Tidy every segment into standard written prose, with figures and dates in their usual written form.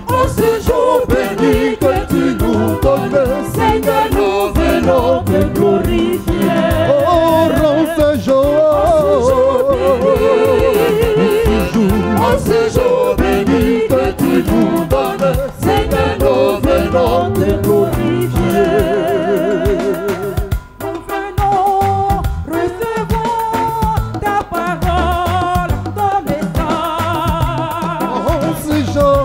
En ce jour béni que tu nous donnes, Seigneur, nous venons te glorifier. Oh, rends ce jour béni, en ce jour béni que tu nous donnes, Seigneur, nous venons te glorifier. Nous venons recevoir ta parole, ton message. en ce jour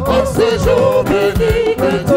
En ce jour béni que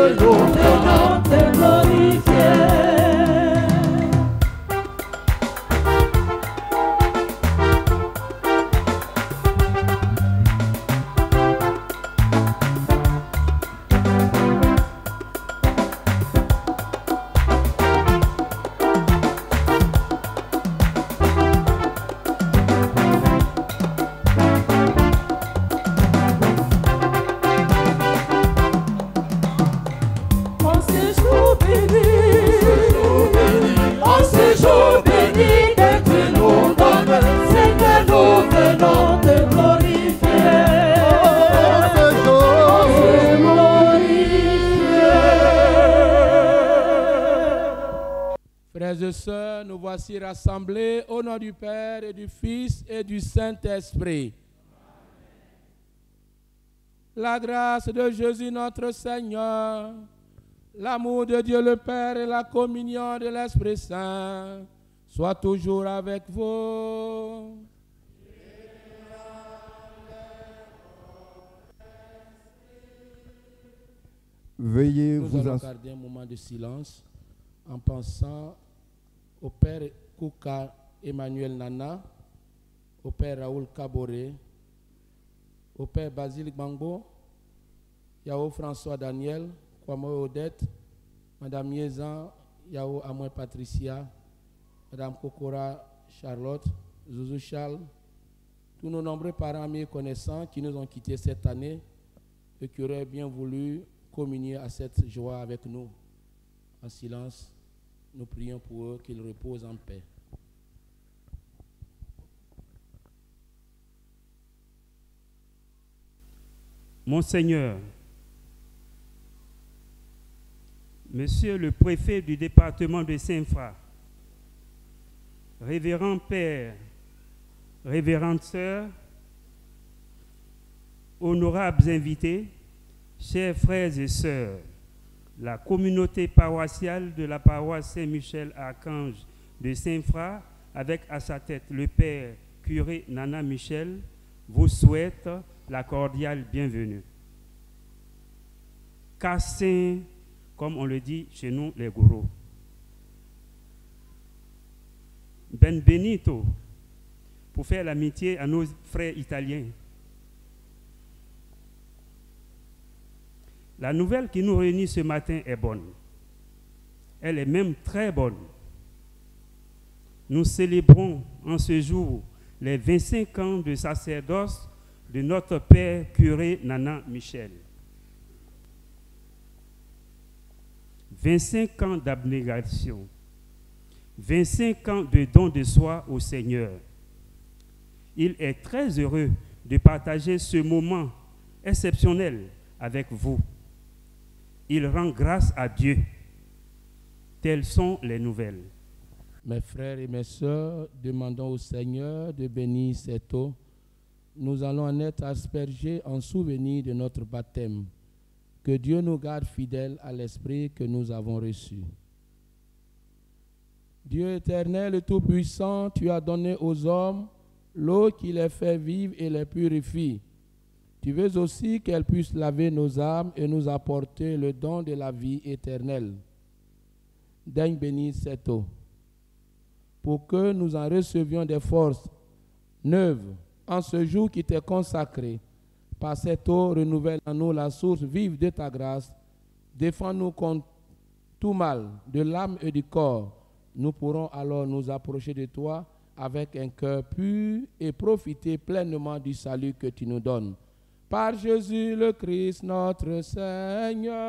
et sœurs, nous voici rassemblés au nom du Père et du Fils et du Saint-Esprit. La grâce de Jésus notre Seigneur, l'amour de Dieu le Père et la communion de l'Esprit Saint soient toujours avec vous. Veuillez Nous vous allons asseoir. garder un moment de silence en pensant au Père Kouka Emmanuel Nana, au Père Raoul Kaboré, au Père Basile Gbangbo, Yao François Daniel, Kwamo Odette, Madame Yezan, Yao Amoy Patricia, Madame Kokora Charlotte, Zouzou Charles, tous nos nombreux parents, amis et connaissants qui nous ont quittés cette année et qui auraient bien voulu communier à cette joie avec nous. En silence, nous prions pour eux qu'ils reposent en paix. Monseigneur, Monsieur le préfet du département de Saint-Fra, Révérend Père, Révérende Sœur, honorables invités, chers frères et sœurs, la communauté paroissiale de la paroisse Saint-Michel-Archange de Saint-Fra, avec à sa tête le Père curé Nana Michel, vous souhaite la cordiale bienvenue. Cassin, comme on le dit chez nous les gourous. Benvenuto, pour faire l'amitié à nos frères italiens. La nouvelle qui nous réunit ce matin est bonne. Elle est même très bonne. Nous célébrons en ce jour les 25 ans de sacerdoce de notre Père curé Nana Michel. 25 ans d'abnégation, 25 ans de don de soi au Seigneur. Il est très heureux de partager ce moment exceptionnel avec vous. Il rend grâce à Dieu. Telles sont les nouvelles. Mes frères et mes sœurs, demandons au Seigneur de bénir cette eau. Nous allons en être aspergés en souvenir de notre baptême. Que Dieu nous garde fidèles à l'esprit que nous avons reçu. Dieu éternel et tout-puissant, tu as donné aux hommes l'eau qui les fait vivre et les purifie. Tu veux aussi qu'elle puisse laver nos âmes et nous apporter le don de la vie éternelle. Daigne bénir cette eau, pour que nous en recevions des forces neuves en ce jour qui t'est consacré. Par cette eau, renouvelle en nous la source vive de ta grâce. Défends-nous contre tout mal de l'âme et du corps. Nous pourrons alors nous approcher de toi avec un cœur pur et profiter pleinement du salut que tu nous donnes. Par Jésus le Christ, notre Seigneur.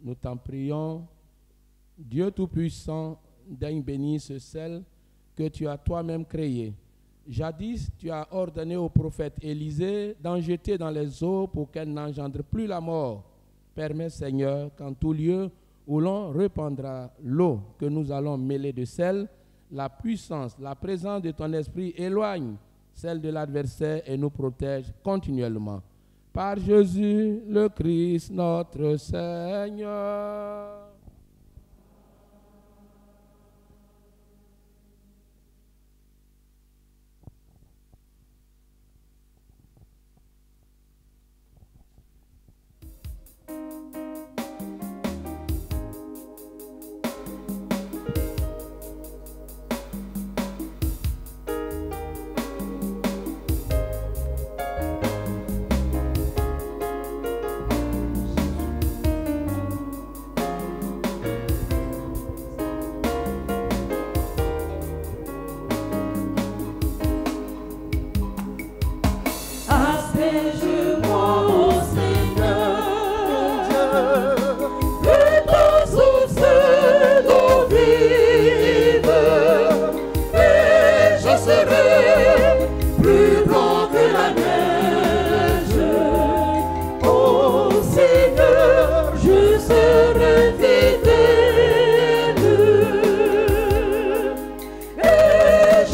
Nous t'en prions, Dieu Tout-Puissant, daigne bénir ce sel que tu as toi-même créé. Jadis, tu as ordonné au prophète Élisée d'en jeter dans les eaux pour qu'elle n'engendre plus la mort. Permets, Seigneur, qu'en tout lieu où l'on répandra l'eau que nous allons mêler de sel, la puissance, la présence de ton esprit éloigne celle de l'adversaire et nous protège continuellement. Par Jésus le Christ, notre Seigneur.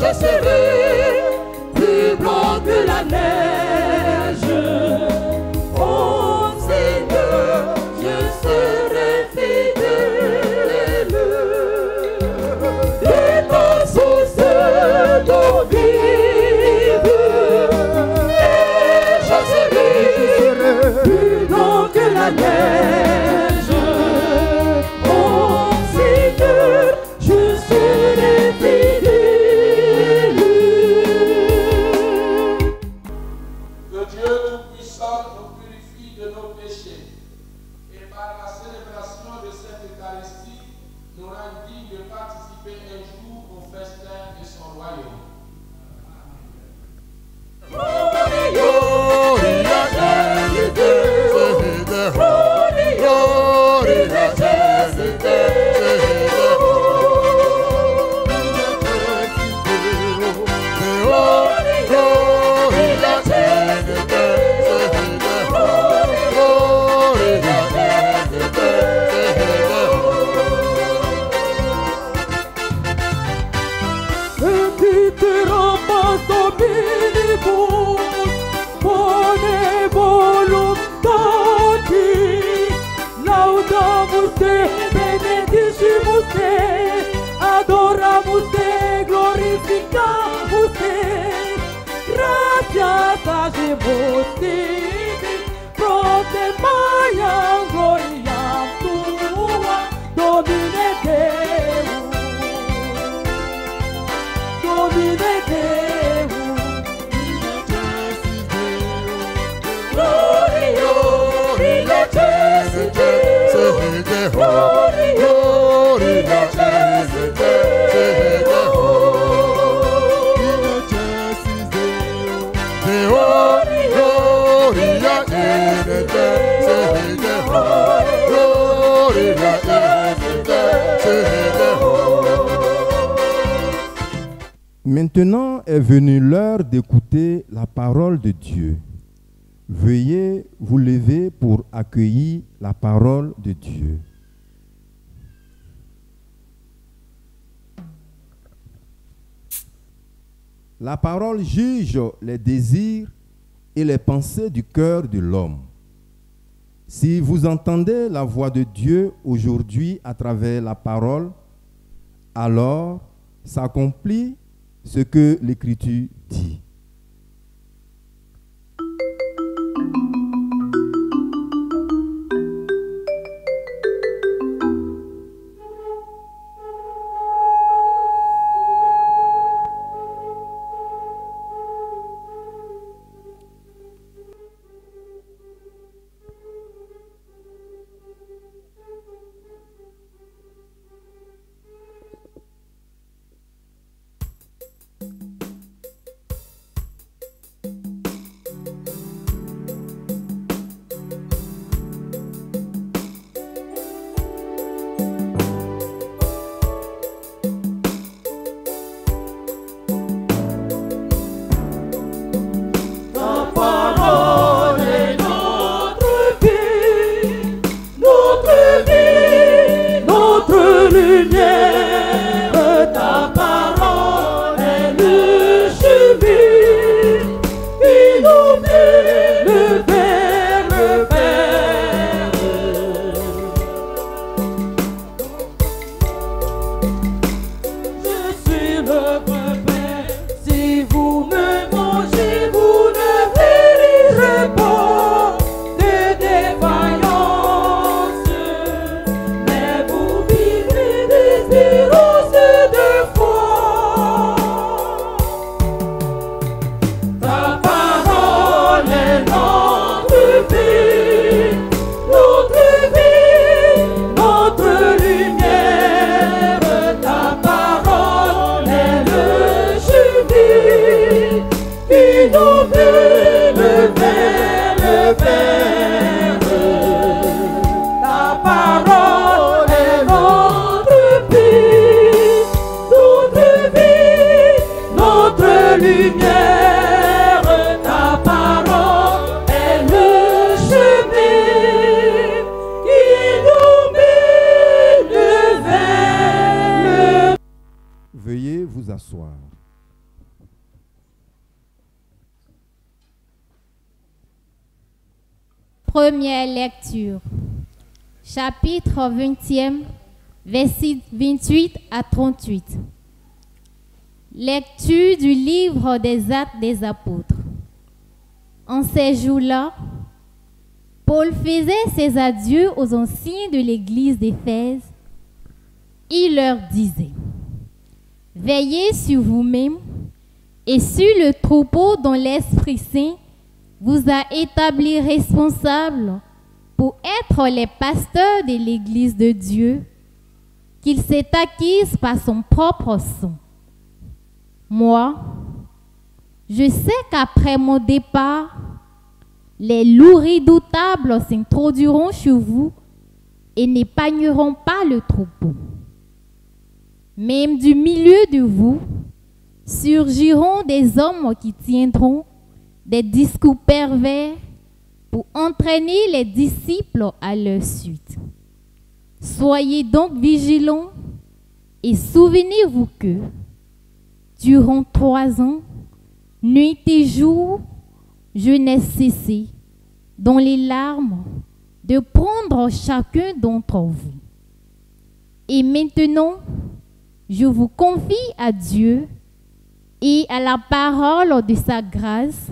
je serai plus blanc que la neige. Oh Seigneur, je serai fidèle. De ta source d'eau vive, et je serai plus blanc que la neige. Oh Seigneur, je serai fidèle. Que Dieu Tout-Puissant nous purifie de nos péchés et par la célébration de cette Eucharistie nous rende dignes de participer un jour au festin de son royaume. Benedicimus te, adoramus te, glorificamus te, gracias hacemos te, proclamaiam gloriam tua, Domine Deus, Domine Deus, Gloria, Gloria, Maintenant est venue l'heure d'écouter la parole de Dieu. Veuillez vous lever pour accueillir la parole de Dieu. La parole juge les désirs et les pensées du cœur de l'homme. Si vous entendez la voix de Dieu aujourd'hui à travers la parole, alors s'accomplit ce que l'Écriture dit. Première lecture. Chapitre 20e, versets 28 à 38. Lecture du livre des Actes des Apôtres. En ces jours-là, Paul faisait ses adieux aux anciens de l'église d'Éphèse. Il leur disait: veillez sur vous-même et sur le troupeau dont l'Esprit Saint vous a établi responsable pour être les pasteurs de l'église de Dieu, qu'il s'est acquise par son propre sang. Moi, je sais qu'après mon départ, les loups redoutables s'introduiront chez vous et n'épargneront pas le troupeau. Même du milieu de vous surgiront des hommes qui tiendront des discours pervers pour entraîner les disciples à leur suite. Soyez donc vigilants et souvenez-vous que, durant 3 ans, nuit et jour, je n'ai cessé, dans les larmes, de prendre chacun d'entre vous. Et maintenant, je vous confie à Dieu et à la parole de sa grâce,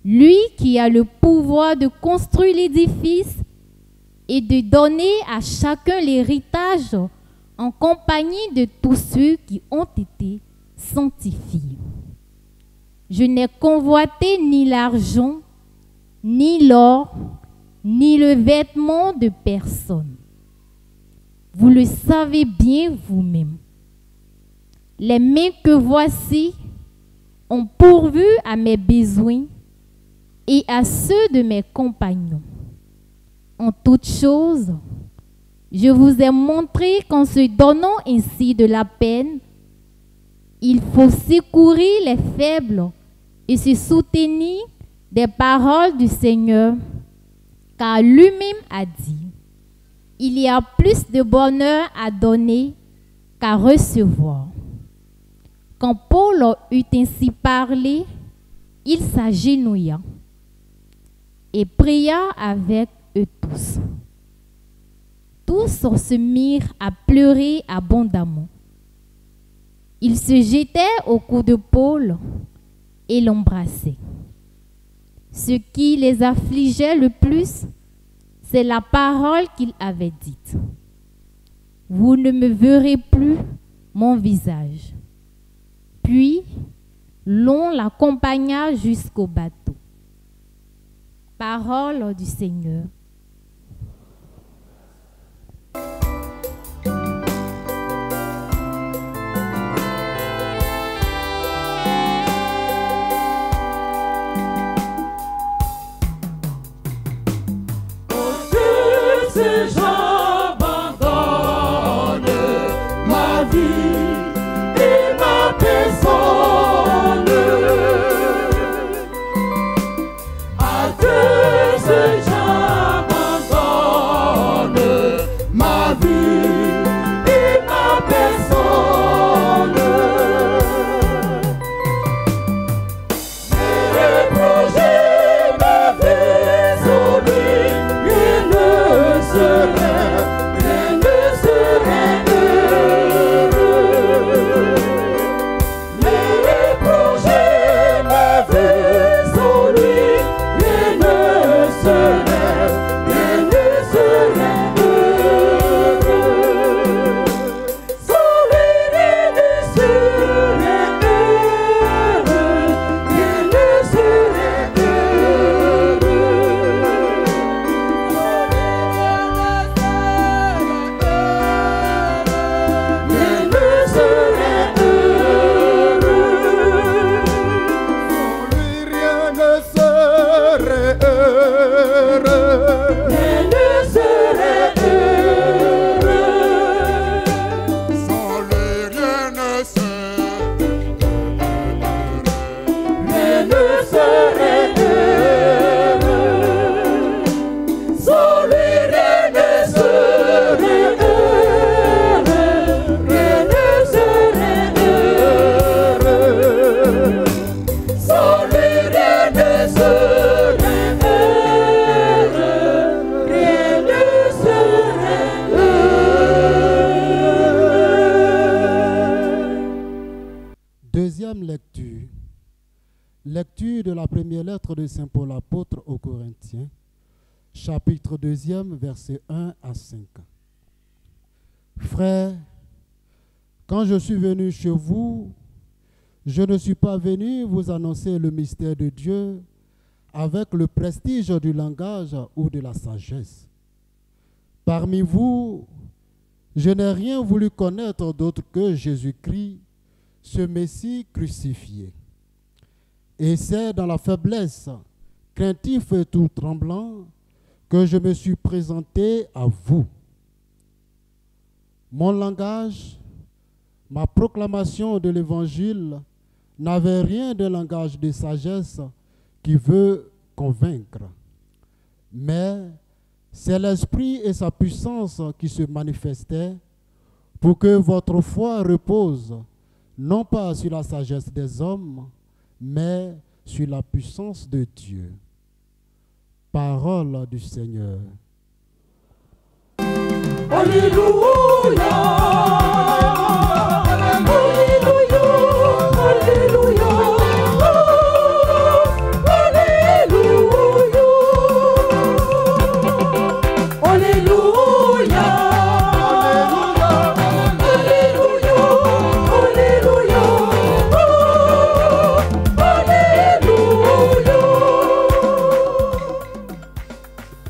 lui qui a le pouvoir de construire l'édifice et de donner à chacun l'héritage en compagnie de tous ceux qui ont été sanctifiés. Je n'ai convoité ni l'argent, ni l'or, ni le vêtement de personne. Vous le savez bien vous-même. Les mains que voici ont pourvu à mes besoins et à ceux de mes compagnons. En toutes choses, je vous ai montré qu'en se donnant ainsi de la peine, il faut secourir les faibles et se soutenir des paroles du Seigneur, car lui-même a dit: il y a plus de bonheur à donner qu'à recevoir. Quand Paul eut ainsi parlé, il s'agenouilla et pria avec eux tous. Tous se mirent à pleurer abondamment. Ils se jetaient au cou de Paul et l'embrassaient. Ce qui les affligeait le plus, c'est la parole qu'il avait dite: vous ne me verrez plus mon visage. Puis, l'on l'accompagna jusqu'au bateau. Parole du Seigneur. À Dieu, Deuxième lecture. Lecture de la première lettre de Saint Paul apôtre aux Corinthiens, chapitre 2, versets 1 à 5. Frères, quand je suis venu chez vous, je ne suis pas venu vous annoncer le mystère de Dieu avec le prestige du langage ou de la sagesse. Parmi vous, je n'ai rien voulu connaître d'autre que Jésus-Christ, ce Messie crucifié. Et c'est dans la faiblesse, craintif et tout tremblant, que je me suis présenté à vous. Mon langage, ma proclamation de l'Évangile n'avait rien de langage de sagesse qui veut convaincre. Mais c'est l'Esprit et sa puissance qui se manifestaient pour que votre foi repose non pas sur la sagesse des hommes, mais sur la puissance de Dieu. Parole du Seigneur. Alléluia.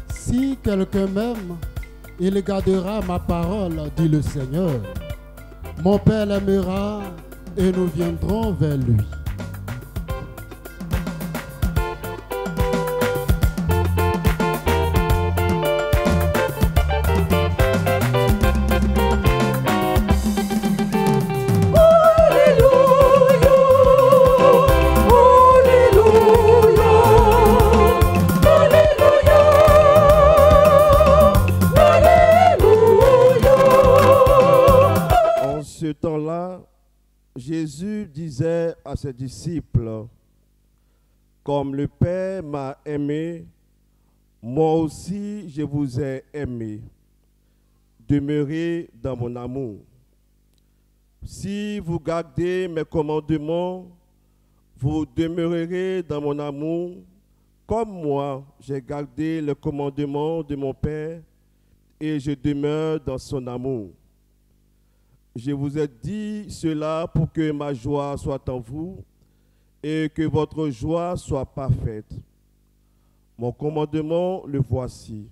Si quelqu'un m'aime, il gardera ma parole, dit le Seigneur. Mon Père l'aimera et nous viendrons vers lui. Ce temps-là, Jésus disait à ses disciples, « Comme le Père m'a aimé, moi aussi je vous ai aimé. Demeurez dans mon amour. Si vous gardez mes commandements, vous demeurerez dans mon amour, comme moi j'ai gardé le commandement de mon Père et je demeure dans son amour. Je vous ai dit cela pour que ma joie soit en vous et que votre joie soit parfaite. Mon commandement, le voici.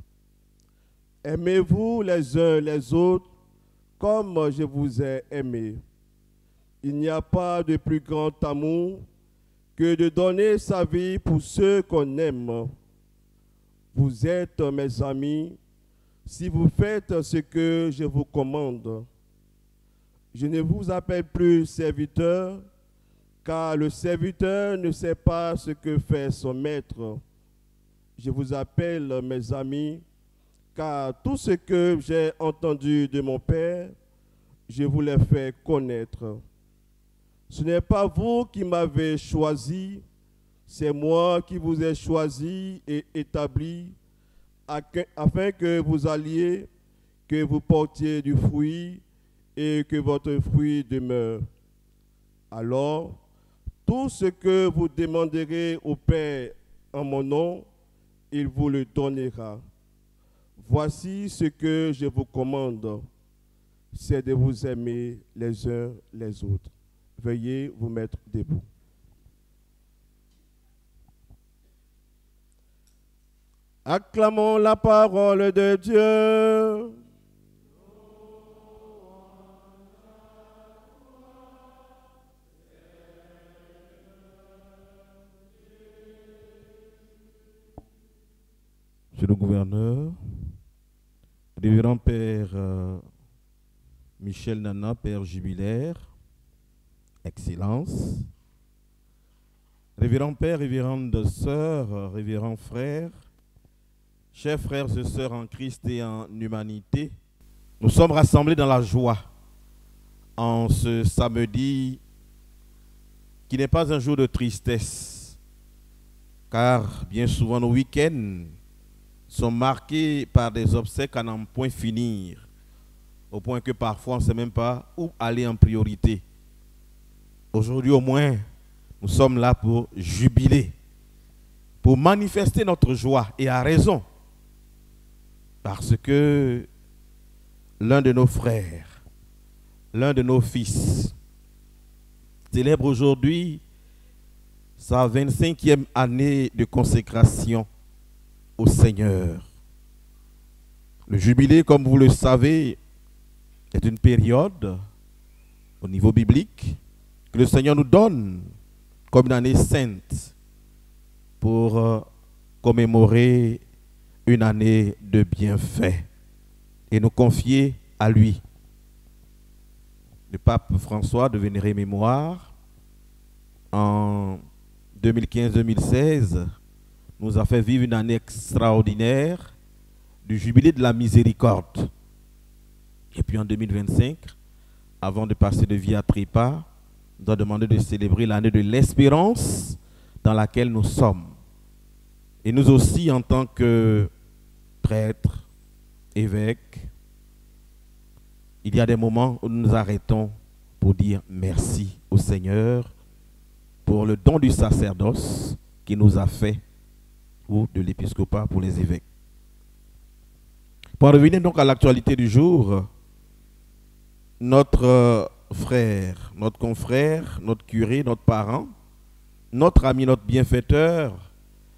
Aimez-vous les uns les autres comme je vous ai aimé. Il n'y a pas de plus grand amour que de donner sa vie pour ceux qu'on aime. Vous êtes mes amis si vous faites ce que je vous commande. Je ne vous appelle plus serviteur, car le serviteur ne sait pas ce que fait son maître. Je vous appelle mes amis, car tout ce que j'ai entendu de mon Père, je vous l'ai fait connaître. Ce n'est pas vous qui m'avez choisi, c'est moi qui vous ai choisi et établi, afin que vous alliez, que vous portiez du fruit, et que votre fruit demeure. Alors, tout ce que vous demanderez au Père en mon nom, il vous le donnera. Voici ce que je vous commande, c'est de vous aimer les uns les autres. Veuillez vous mettre debout. Acclamons la parole de Dieu. Monsieur le gouverneur, révérend Père Michel Nana, Père jubilaire, Excellence, révérend Père, révérende sœur, révérend frère, chers frères et sœurs en Christ et en humanité, nous sommes rassemblés dans la joie en ce samedi qui n'est pas un jour de tristesse, car bien souvent nos week-ends sont marqués par des obsèques à n'en point finir, au point que parfois on ne sait même pas où aller en priorité. Aujourd'hui au moins, nous sommes là pour jubiler, pour manifester notre joie, et à raison. Parce que l'un de nos frères, l'un de nos fils, célèbre aujourd'hui sa 25e année de consécration au Seigneur. Le jubilé, comme vous le savez, est une période au niveau biblique que le Seigneur nous donne comme une année sainte pour commémorer une année de bienfaits et nous confier à lui. Le pape François de vénérée mémoire, en 2015-2016, nous a fait vivre une année extraordinaire du jubilé de la miséricorde. Et puis en 2025, avant de passer de vie à trépas, nous a demandé de célébrer l'année de l'espérance dans laquelle nous sommes. Et nous aussi, en tant que prêtres, évêques, il y a des moments où nous nous arrêtons pour dire merci au Seigneur pour le don du sacerdoce qu'il nous a fait, ou de l'épiscopat pour les évêques. Pour en revenir donc à l'actualité du jour, notre frère, notre confrère, notre curé, notre parent, notre ami, notre bienfaiteur,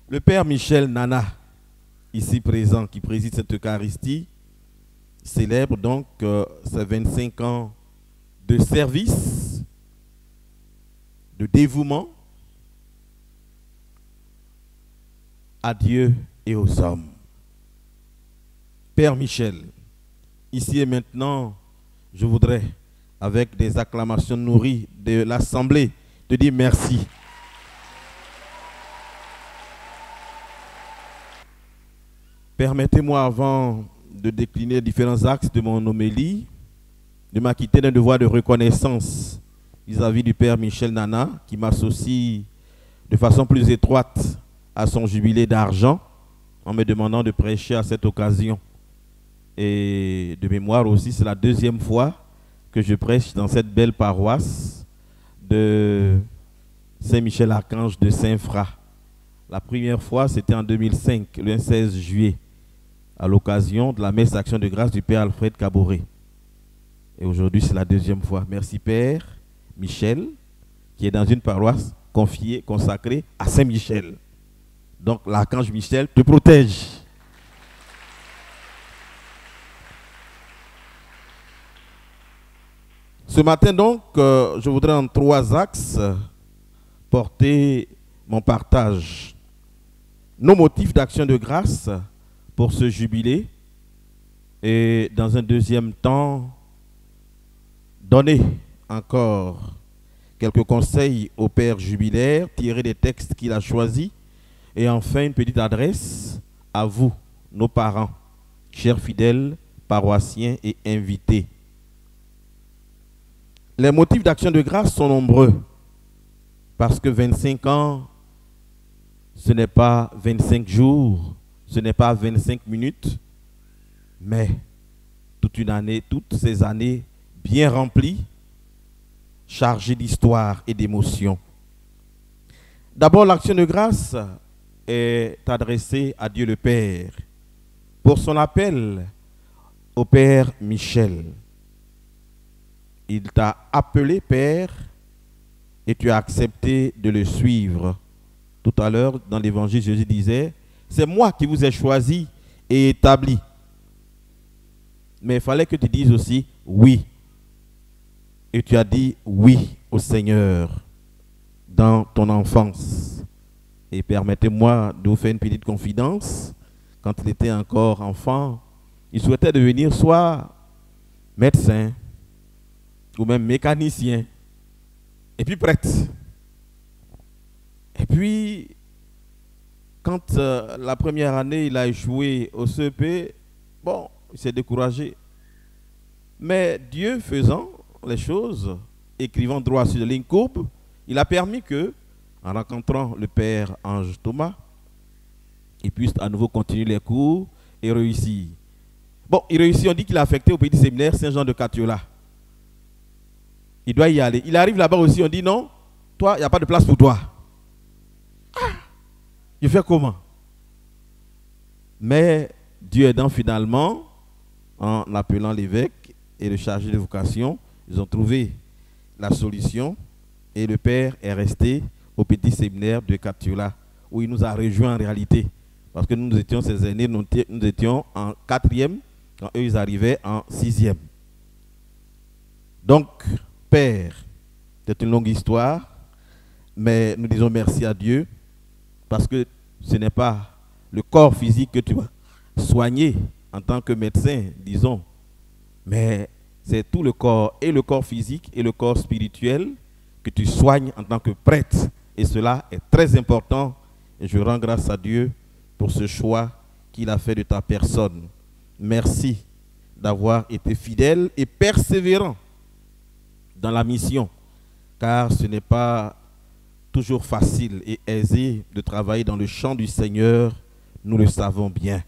le Père Michel Nana, ici présent, qui préside cette Eucharistie, célèbre donc ses 25 ans de service, de dévouement à Dieu et aux hommes. Père Michel, ici et maintenant, je voudrais, avec des acclamations nourries de l'Assemblée, te dire merci. Permettez-moi, avant de décliner différents axes de mon homélie, de m'acquitter d'un devoir de reconnaissance vis-à-vis du Père Michel Nana, qui m'associe de façon plus étroite à son jubilé d'argent, en me demandant de prêcher à cette occasion. Et de mémoire aussi, c'est la deuxième fois que je prêche dans cette belle paroisse de Saint-Michel-Archange de Saint-Fra. La première fois, c'était en 2005, le 16 juillet, à l'occasion de la messe d'action de grâce du Père Alfred Caboret. Et aujourd'hui, c'est la deuxième fois. Merci Père Michel, qui est dans une paroisse confiée, consacrée à Saint-Michel. Donc l'archange Michel te protège. Ce matin donc, je voudrais en 3 axes porter mon partage. Nos motifs d'action de grâce pour ce jubilé, et dans un deuxième temps, donner encore quelques conseils au Père jubilaire, tirés des textes qu'il a choisis, et enfin une petite adresse à vous, nos parents, chers fidèles, paroissiens et invités. Les motifs d'action de grâce sont nombreux, parce que 25 ans, ce n'est pas 25 jours, ce n'est pas 25 minutes, mais toute une année, toutes ces années bien remplies, chargées d'histoire et d'émotions. D'abord, l'action de grâce est adressée à Dieu le Père pour son appel au Père Michel. Il t'a appelé Père et tu as accepté de le suivre. Tout à l'heure, dans l'évangile, Jésus disait, c'est moi qui vous ai choisi et établi. Mais il fallait que tu dises aussi oui. Et tu as dit oui au Seigneur dans ton enfance. Et permettez-moi de vous faire une petite confidence. Quand il était encore enfant, il souhaitait devenir soit médecin ou même mécanicien. Et puis prêtre. Et puis, quand la première année, il a échoué au CEP, bon, il s'est découragé. Mais Dieu faisant les choses, écrivant droit sur la ligne courbe, il a permis que, en rencontrant le Père Ange Thomas, il puisse à nouveau continuer les cours et réussir. Bon, il réussit, on dit qu'il a affecté au petit séminaire Saint-Jean de Catiola. Il doit y aller. Il arrive là-bas aussi, on dit non, toi, il n'y a pas de place pour toi. Ah, je fais comment? Mais Dieu aidant finalement, en appelant l'évêque et le chargé de vocation, ils ont trouvé la solution et le père est resté au petit séminaire de Captula, où il nous a rejoints en réalité. Parce que nous étions ses aînés, nous étions en 4e, quand eux ils arrivaient en 6e. Donc, Père, c'est une longue histoire, mais nous disons merci à Dieu, parce que ce n'est pas le corps physique que tu vas soigner en tant que médecin, disons, mais c'est tout le corps, et le corps physique et le corps spirituel, que tu soignes en tant que prêtre. Et cela est très important, et je rends grâce à Dieu pour ce choix qu'il a fait de ta personne. Merci d'avoir été fidèle et persévérant dans la mission, car ce n'est pas toujours facile et aisé de travailler dans le champ du Seigneur, nous le savons bien.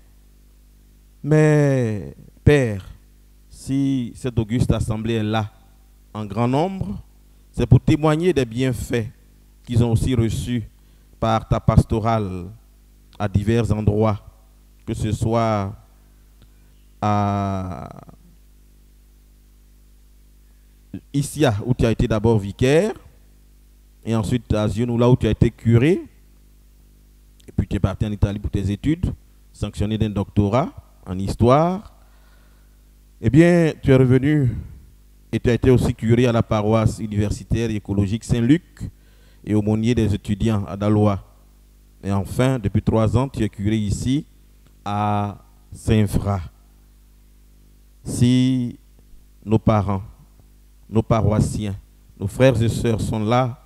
Mais, Père, si cette auguste assemblée est là, en grand nombre, c'est pour témoigner des bienfaits qu'ils ont aussi reçus par ta pastorale à divers endroits, que ce soit à Issia, où tu as été d'abord vicaire, et ensuite à Zionou, là où tu as été curé, et puis tu es parti en Italie pour tes études, sanctionné d'un doctorat en histoire. Eh bien, tu es revenu et tu as été aussi curé à la paroisse universitaire et écologique Saint-Luc et aumônier des étudiants à Dalois. Et enfin, depuis 3 ans, tu es curé ici à Saint-Fra. Si nos parents, nos paroissiens, nos frères et sœurs sont là,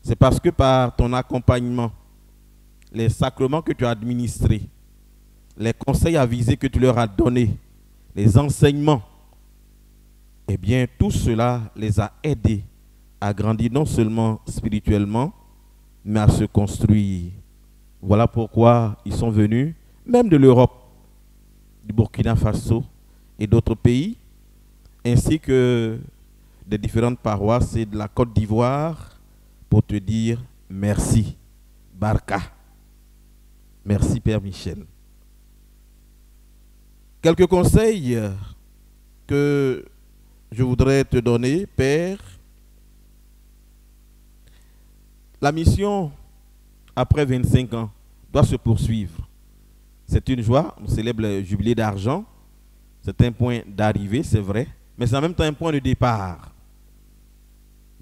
c'est parce que par ton accompagnement, les sacrements que tu as administrés, les conseils avisés que tu leur as donnés, les enseignements, eh bien, tout cela les a aidés à grandir non seulement spirituellement, mais à se construire. Voilà pourquoi ils sont venus, même de l'Europe, du Burkina Faso et d'autres pays, ainsi que des différentes paroisses et de la Côte d'Ivoire, pour te dire merci, Barka. Merci, Père Michel. Quelques conseils que je voudrais te donner, Père. La mission, après 25 ans, doit se poursuivre. C'est une joie, on célèbre le jubilé d'argent. C'est un point d'arrivée, c'est vrai, mais c'est en même temps un point de départ.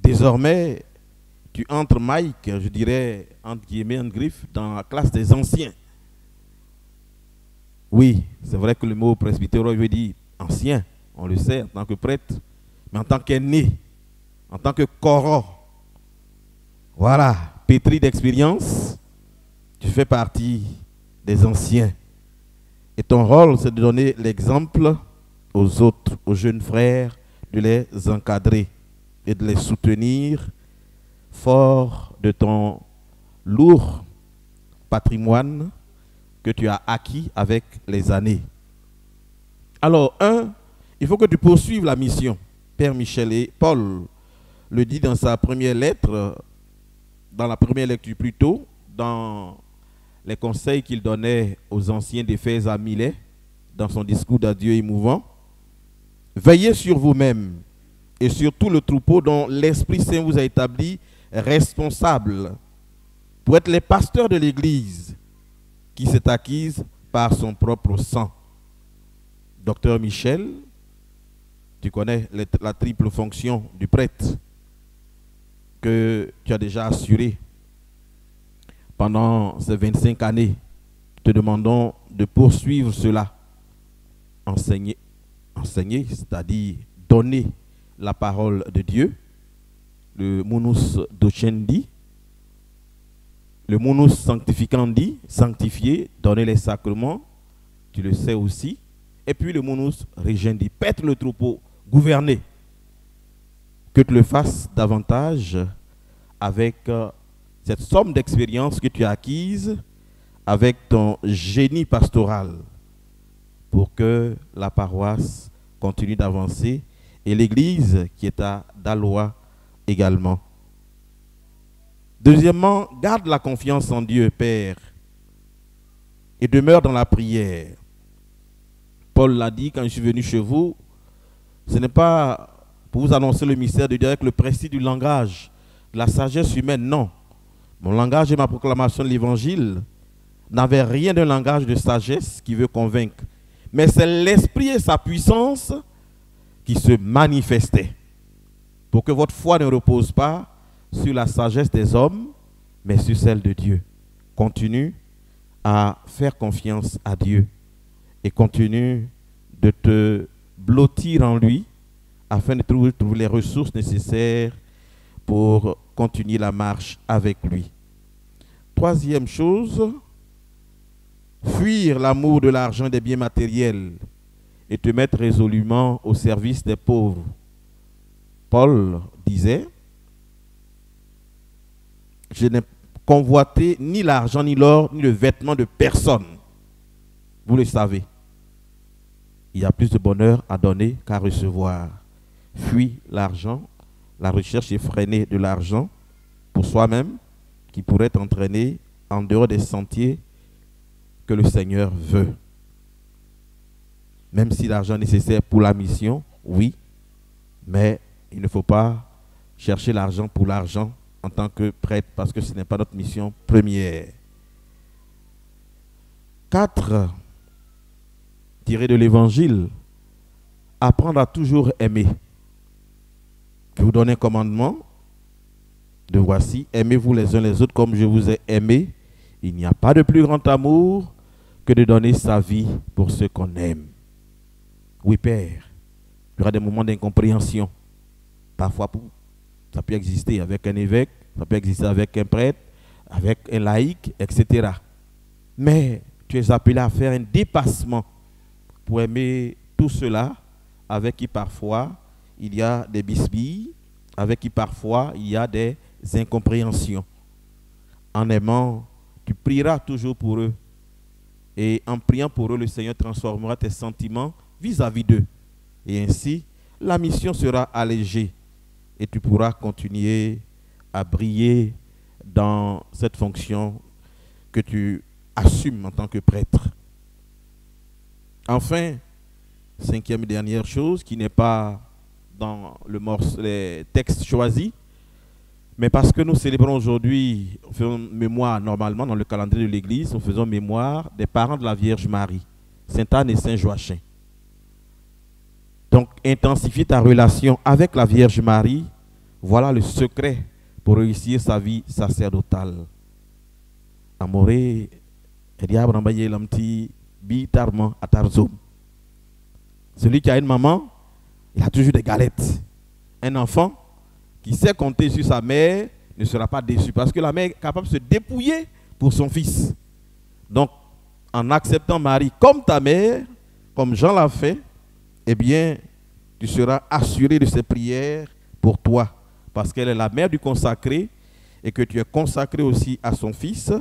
Désormais, tu entres, Mike, je dirais, entre guillemets, en griffe, dans la classe des anciens. Oui, c'est vrai que le mot presbytéro veut dire ancien, on le sait, en tant que prêtre, mais en tant qu'aîné, en tant que corps, voilà, pétri d'expérience, tu fais partie des anciens. Et ton rôle, c'est de donner l'exemple aux autres, aux jeunes frères, de les encadrer et de les soutenir, fort de ton lourd patrimoine que tu as acquis avec les années. Alors, il faut que tu poursuives la mission. Père Michel et Paul le dit dans sa première lettre, dans la première lecture plutôt, dans les conseils qu'il donnait aux anciens d'Éphèse à Milet, dans son discours d'adieu émouvant. Veillez sur vous-même et sur tout le troupeau dont l'Esprit Saint vous a établi responsable pour être les pasteurs de l'Église qui s'est acquise par son propre sang. Docteur Michel, tu connais la triple fonction du prêtre que tu as déjà assurée pendant ces 25 années. Te demandons de poursuivre cela. Enseigner, c'est-à-dire donner la parole de Dieu, le munus docendi, le munus sanctificandi, sanctifier, donner les sacrements, tu le sais aussi, et puis le munus regendi, paître le troupeau, gouverner. Que tu le fasses davantage avec cette somme d'expérience que tu as acquise, avec ton génie pastoral, pour que la paroisse continue d'avancer et l'Église qui est à Daloa également. Deuxièmement, garde la confiance en Dieu, Père, et demeure dans la prière. Paul l'a dit quand je suis venu chez vous, ce n'est pas pour vous annoncer le mystère de Dieu avec le prestige du langage, de la sagesse humaine, non. Mon langage et ma proclamation de l'Évangile n'avaient rien d'un langage de sagesse qui veut convaincre, mais c'est l'Esprit et sa puissance qui se manifestaient pour que votre foi ne repose pas sur la sagesse des hommes, mais sur celle de Dieu. Continue à faire confiance à Dieu et continue de te blottir en lui afin de trouver les ressources nécessaires pour continuer la marche avec lui. Troisième chose, fuir l'amour de l'argent et des biens matériels et te mettre résolument au service des pauvres. Paul disait, je n'ai convoité ni l'argent, ni l'or, ni le vêtement de personne. Vous le savez. Il y a plus de bonheur à donner qu'à recevoir. Fuis l'argent, la recherche effrénée de l'argent pour soi-même qui pourrait t'entraîner en dehors des sentiers que le Seigneur veut. Même si l'argent est nécessaire pour la mission, oui, mais il ne faut pas chercher l'argent pour l'argent en tant que prêtre, parce que ce n'est pas notre mission première. 4. Tiré de l'Évangile, apprendre à toujours aimer. Je vous donne un commandement de voici, aimez-vous les uns les autres comme je vous ai aimé. Il n'y a pas de plus grand amour que de donner sa vie pour ceux qu'on aime. Oui, Père, il y aura des moments d'incompréhension. Parfois, ça peut exister avec un évêque, ça peut exister avec un prêtre, avec un laïc, etc. Mais tu es appelé à faire un dépassement pour aimer tout cela avec qui parfois il y a des bisbilles, avec qui parfois il y a des incompréhensions. En aimant, tu prieras toujours pour eux. Et en priant pour eux, le Seigneur transformera tes sentiments vis-à-vis d'eux. Et ainsi, la mission sera allégée. Et tu pourras continuer à briller dans cette fonction que tu assumes en tant que prêtre. Enfin, cinquième et dernière chose, qui n'est pas dans les textes choisis, mais parce que nous célébrons aujourd'hui, nous faisons mémoire normalement dans le calendrier de l'Église, nous faisons mémoire des parents de la Vierge Marie, Sainte Anne et Saint Joachim. Donc, intensifier ta relation avec la Vierge Marie, voilà le secret pour réussir sa vie sacerdotale. Amoré, celui qui a une maman, il a toujours des galettes. Un enfant qui sait compter sur sa mère ne sera pas déçu parce que la mère est capable de se dépouiller pour son fils. Donc, en acceptant Marie comme ta mère, comme Jean l'a fait, eh bien, tu seras assuré de ses prières pour toi parce qu'elle est la mère du consacré et que tu es consacré aussi à son fils,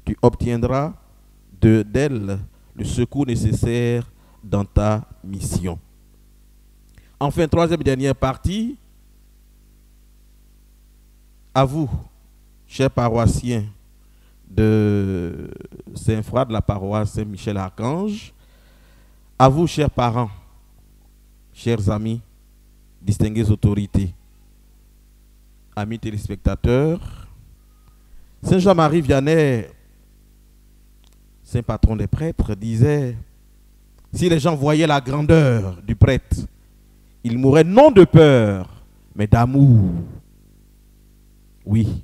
tu obtiendras d'elle le secours nécessaire dans ta mission. Enfin, troisième et dernière partie, à vous, chers paroissiens de Saint-Froid de la paroisse Saint-Michel-Archange, à vous, chers parents, chers amis, distinguées autorités, amis téléspectateurs, Saint Jean-Marie Vianney, saint patron des prêtres, disait: si les gens voyaient la grandeur du prêtre, ils mourraient non de peur, mais d'amour. Oui.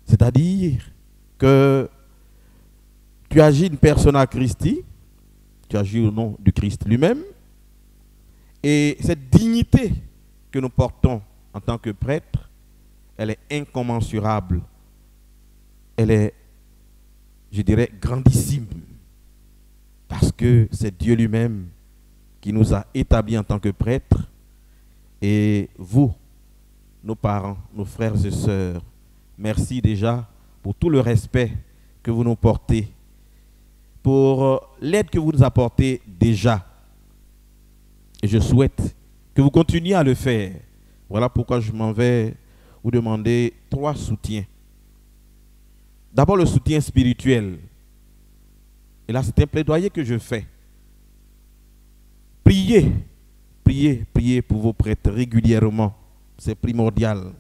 C'est-à-dire que tu agis une persona Christi, tu agis au nom du Christ lui-même, et cette dignité que nous portons en tant que prêtre, elle est incommensurable. Elle est, je dirais, grandissime. Parce que c'est Dieu lui-même qui nous a établis en tant que prêtres. Et vous, nos parents, nos frères et sœurs, merci déjà pour tout le respect que vous nous portez, pour l'aide que vous nous apportez déjà. Et je souhaite que que vous continuiez à le faire. Voilà pourquoi je m'en vais vous demander 3 soutiens. D'abord le soutien spirituel. Et là, c'est un plaidoyer que je fais. Priez, priez, priez pour vos prêtres régulièrement. C'est primordial.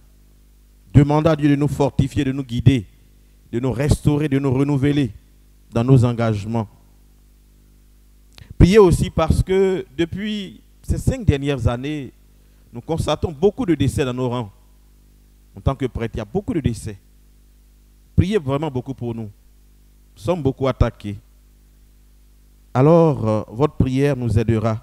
Demandez à Dieu de nous fortifier, de nous guider, de nous restaurer, de nous renouveler dans nos engagements. Priez aussi parce que depuis ces 5 dernières années, nous constatons beaucoup de décès dans nos rangs. En tant que prêtre, il y a beaucoup de décès. Priez vraiment beaucoup pour nous. Nous sommes beaucoup attaqués. Alors, votre prière nous aidera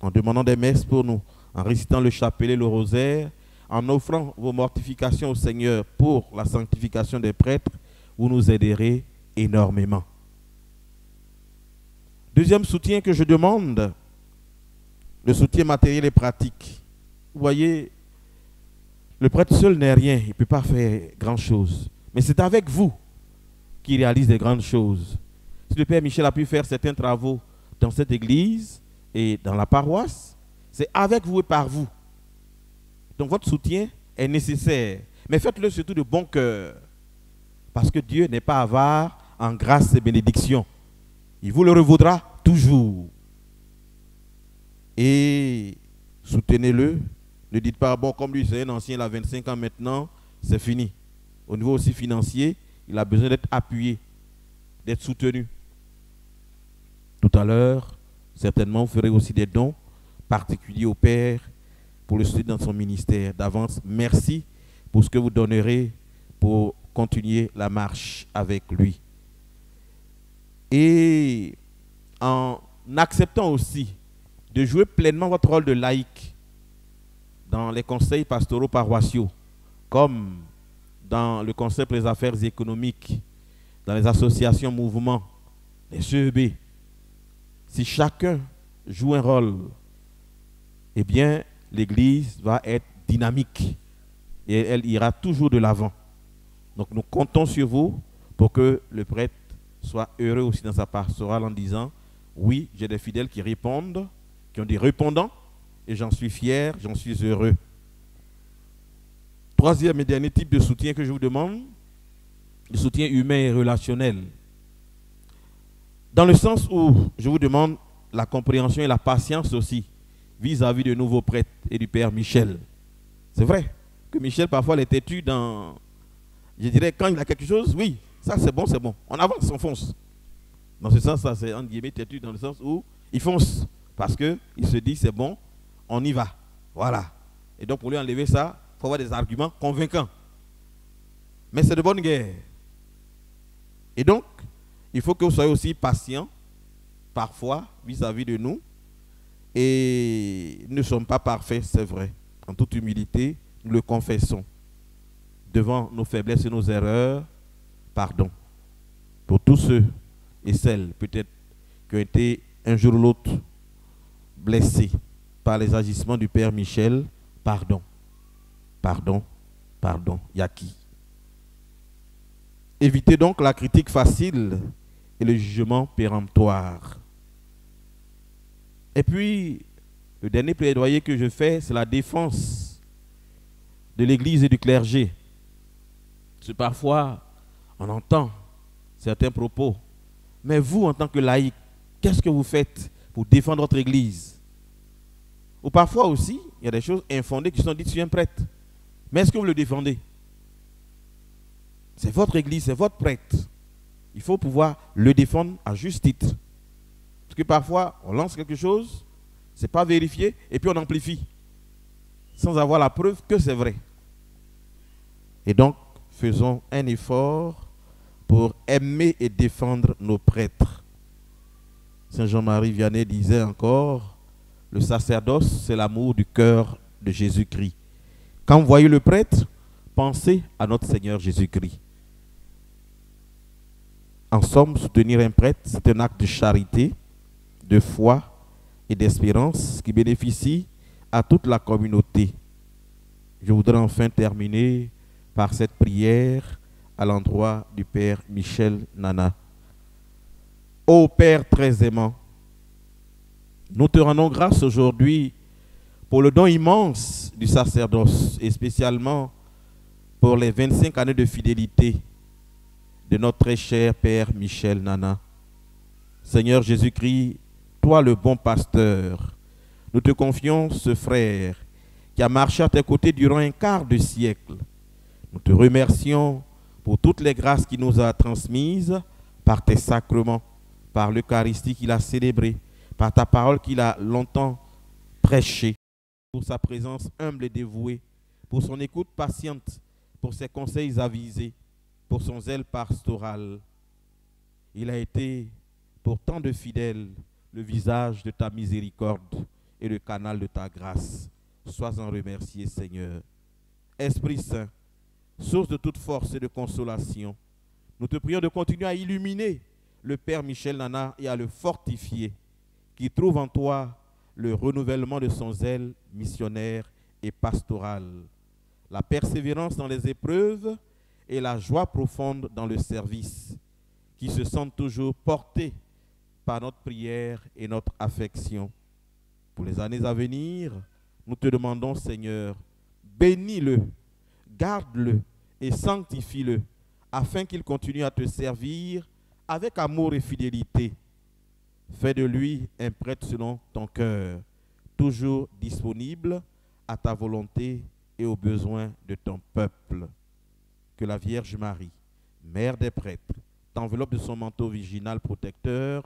en demandant des messes pour nous, en récitant le chapelet, le rosaire, en offrant vos mortifications au Seigneur pour la sanctification des prêtres. Vous nous aiderez énormément. Deuxième soutien que je demande, le soutien matériel et pratique. Vous voyez, le prêtre seul n'est rien, il ne peut pas faire grand-chose. Mais c'est avec vous qu'il réalise des grandes choses. Si le Père Michel a pu faire certains travaux dans cette église et dans la paroisse, c'est avec vous et par vous. Donc votre soutien est nécessaire. Mais faites-le surtout de bon cœur. Parce que Dieu n'est pas avare en grâce et bénédiction. Il vous le revaudra toujours. Et soutenez-le. Ne dites pas, bon, comme lui c'est un ancien, il a 25 ans maintenant, c'est fini. Au niveau aussi financier, il a besoin d'être appuyé, d'être soutenu. Tout à l'heure, certainement, vous ferez aussi des dons particuliers au Père pour le soutenir dans son ministère. D'avance, merci pour ce que vous donnerez pour continuer la marche avec lui. Et en acceptant aussi de jouer pleinement votre rôle de laïc dans les conseils pastoraux paroissiaux, comme dans le conseil pour les affaires économiques, dans les associations, mouvements, les CEB. Si chacun joue un rôle, eh bien, l'Église va être dynamique et elle ira toujours de l'avant. Donc nous comptons sur vous pour que le prêtre soit heureux aussi dans sa pastorale en disant « Oui, j'ai des fidèles qui répondent, qui ont des répondants, et j'en suis fier, j'en suis heureux. » Troisième et dernier type de soutien que je vous demande, le soutien humain et relationnel. Dans le sens où je vous demande la compréhension et la patience aussi vis-à-vis de nouveaux prêtres et du Père Michel. C'est vrai que Michel parfois il est têtu dans, je dirais, quand il a quelque chose, oui, ça c'est bon, on avance, on fonce. Dans ce sens, ça c'est entre guillemets têtu dans le sens où il fonce parce qu'il se dit c'est bon, on y va. Voilà. Et donc pour lui enlever ça, il faut avoir des arguments convaincants. Mais c'est de bonne guerre. Et donc, il faut que vous soyez aussi patient, parfois, vis-à-vis de nous. Et nous ne sommes pas parfaits, c'est vrai. En toute humilité, nous le confessons. Devant nos faiblesses et nos erreurs, pardon. Pour tous ceux et celles, peut-être, qui ont été un jour ou l'autre blessés par les agissements du Père Michel, pardon. Pardon, pardon, Yaki. Évitez donc la critique facile et le jugement péremptoire. Et puis, le dernier plaidoyer que je fais, c'est la défense de l'Église et du clergé. Parce que parfois, on entend certains propos. Mais vous, en tant que laïc, qu'est-ce que vous faites pour défendre votre Église? Ou parfois aussi, il y a des choses infondées qui sont dites sur un prêtre. Mais est-ce que vous le défendez? C'est votre Église, c'est votre prêtre. Il faut pouvoir le défendre à juste titre. Parce que parfois, on lance quelque chose, ce n'est pas vérifié, et puis on amplifie, sans avoir la preuve que c'est vrai. Et donc, faisons un effort pour aimer et défendre nos prêtres. Saint Jean-Marie Vianney disait encore, le sacerdoce, c'est l'amour du cœur de Jésus-Christ. Quand vous voyez le prêtre, pensez à notre Seigneur Jésus-Christ. En somme, soutenir un prêtre, c'est un acte de charité, de foi et d'espérance qui bénéficie à toute la communauté. Je voudrais enfin terminer par cette prière à l'endroit du Père Michel Nana. Ô Père très aimant, nous te rendons grâce aujourd'hui pour le don immense du sacerdoce et spécialement pour les 25 années de fidélité de notre très cher Père Michel Nana. Seigneur Jésus-Christ, toi le bon pasteur, nous te confions ce frère qui a marché à tes côtés durant un quart de siècle. Nous te remercions pour toutes les grâces qu'il nous a transmises par tes sacrements, par l'Eucharistie qu'il a célébrée, par ta parole qu'il a longtemps prêchée, pour sa présence humble et dévouée, pour son écoute patiente, pour ses conseils avisés, pour son zèle pastoral. Il a été, pour tant de fidèles, le visage de ta miséricorde et le canal de ta grâce. Sois-en remercié, Seigneur. Esprit Saint, source de toute force et de consolation, nous te prions de continuer à illuminer le Père Michel Nana et à le fortifier, qui trouve en toi le renouvellement de son zèle missionnaire et pastoral, la persévérance dans les épreuves et la joie profonde dans le service, qui se sentent toujours portés par notre prière et notre affection. Pour les années à venir, nous te demandons, Seigneur, bénis-le, garde-le et sanctifie-le, afin qu'il continue à te servir avec amour et fidélité. Fais de lui un prêtre selon ton cœur, toujours disponible à ta volonté et aux besoins de ton peuple. Que la Vierge Marie, mère des prêtres, t'enveloppe de son manteau virginal protecteur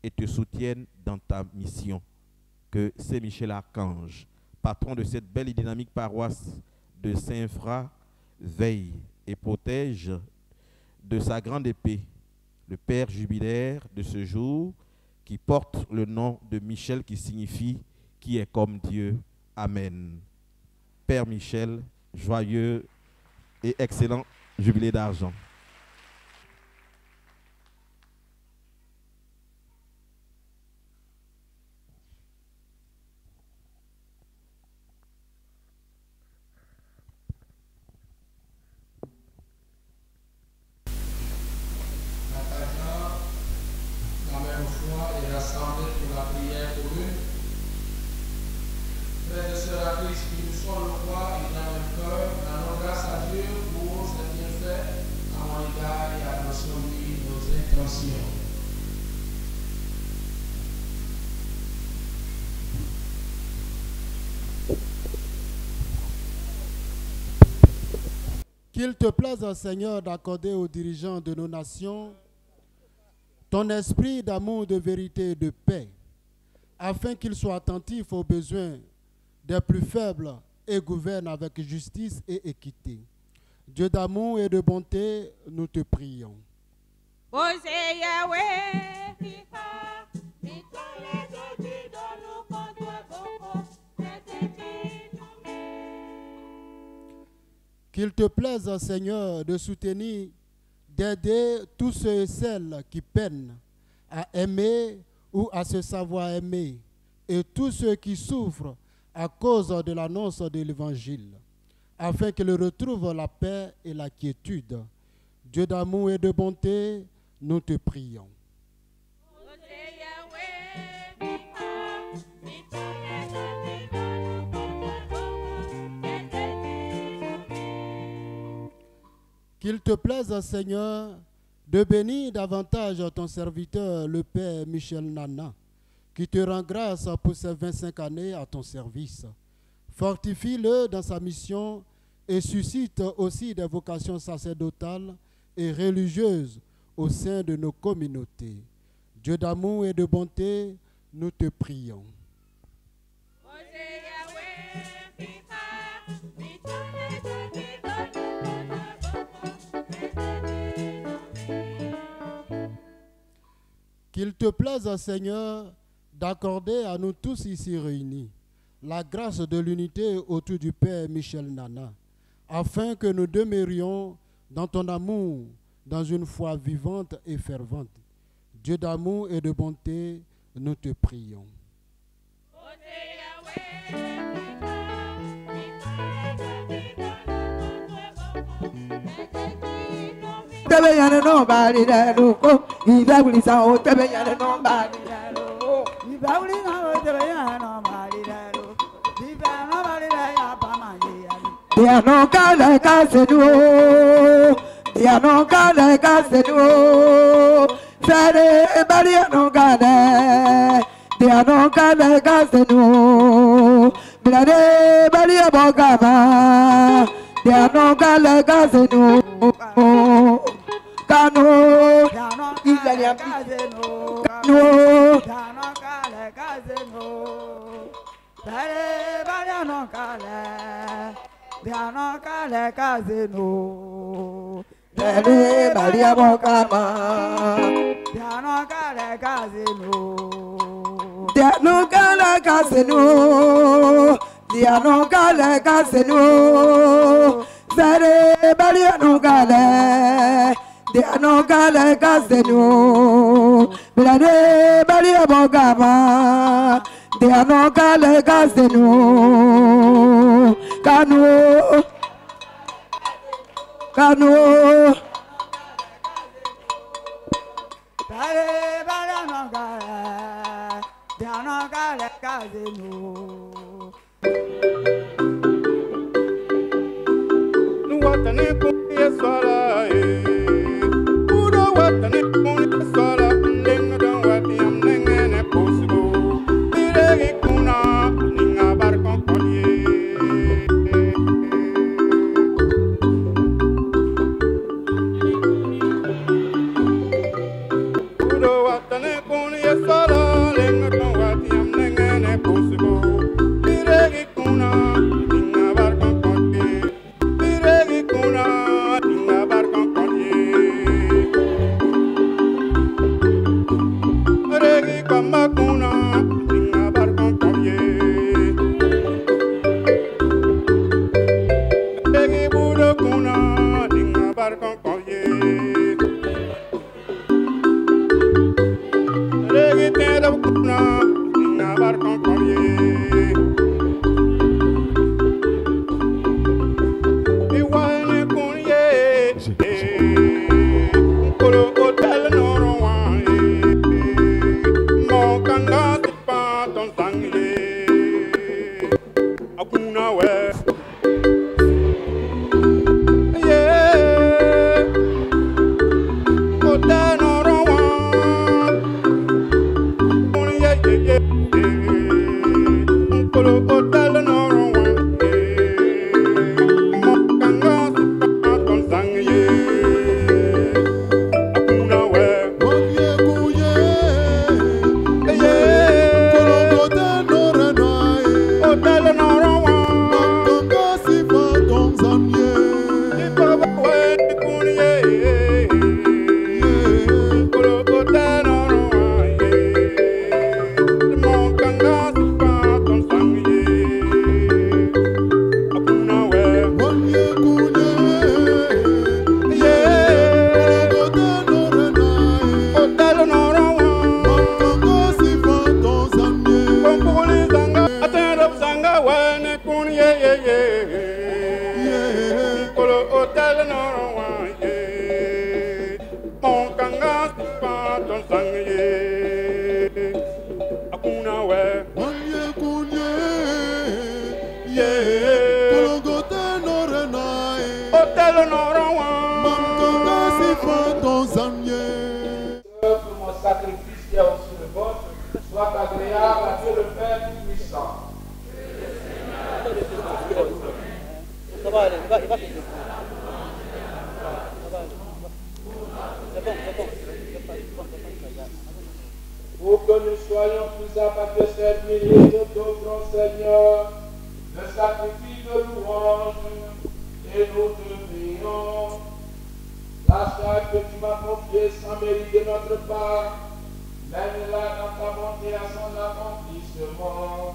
et te soutienne dans ta mission. Que Saint Michel Archange, patron de cette belle et dynamique paroisse de Saint-Fra, veille et protège de sa grande épée le Père jubilaire de ce jour qui porte le nom de Michel qui signifie qui est comme Dieu. Amen. Père Michel, joyeux et excellent jubilé d'argent. Qu'il te plaise, Seigneur, d'accorder aux dirigeants de nos nations ton esprit d'amour, de vérité et de paix, afin qu'ils soient attentifs aux besoins des plus faibles et gouvernent avec justice et équité. Dieu d'amour et de bonté, nous te prions. Qu'il te plaise, Seigneur, de soutenir, d'aider tous ceux et celles qui peinent à aimer ou à se savoir aimer, et tous ceux qui souffrent à cause de l'annonce de l'Évangile, afin qu'ils retrouvent la paix et la quiétude. Dieu d'amour et de bonté, nous te prions. Qu'il te plaise, Seigneur, de bénir davantage ton serviteur, le Père Michel Nana, qui te rend grâce pour ces 25 années à ton service. Fortifie-le dans sa mission et suscite aussi des vocations sacerdotales et religieuses au sein de nos communautés. Dieu d'amour et de bonté, nous te prions. Qu'il te plaise, Seigneur, d'accorder à nous tous ici réunis la grâce de l'unité autour du Père Michel Nana, afin que nous demeurions dans ton amour, dans une foi vivante et fervente. Dieu d'amour et de bonté, nous te prions. Tebeyane no bari dalo ko ibabuli sa o tebeyane no bari dalo ibabuli na o tebeyane no bari dalo Diano kale kasenu, Diano kale kasenu, Sere bariano kale, Diano kale kasenu, Milane baria bogama, Diano kale kasenu, Kano, Ilalia kasenu, Kano, Diano kale kasenu, Sere bariano kale. Diano kale kasenu, Dele Maria Bokama. Diano kale kasenu, Diano kale kasenu, Diano kale kasenu, Sere Bariano kale, Diano kale kasenu, Blade Maria Bokama. Diano kale kasenu, Kanu, Kanu, Dale Diano kale, Diano kale kasenu. Nuwatane kuye swala Udo watane kuye swala Ndenga don wati am nengene posibu Biregi kuna ninga barkon konye Udo watane kuye swala Ndenga don wati am nengene posibu Biregi kuna ninga barkon konye Biregi kuna ninga barkon konye Regi kama kuna ninga barkon konye Regi budo kuna ninga barkon konye Regi tera kuna ninga barkon konye Iwane kunye Kolo hotel noro wanye Mokanga tipa ton sangye Akuna we Yeah Hotel noro wanye Kunye Kolo hotel noro wanye Mokanga tipa ton sangye Akuna we Hotel noro Que mon sacrifice qui est au-dessus de votre soit agréable à Dieu le Père Tout-Puissant. Ça va aller, il va finir. C'est bon. Pour que nous soyons plus capables de servir et de t'offrir, Seigneur, le sacrifice de louange, et nous te prions. La charge que tu m'as confiée sans mériter notre part, mène-la dans ta bonté à son accomplissement,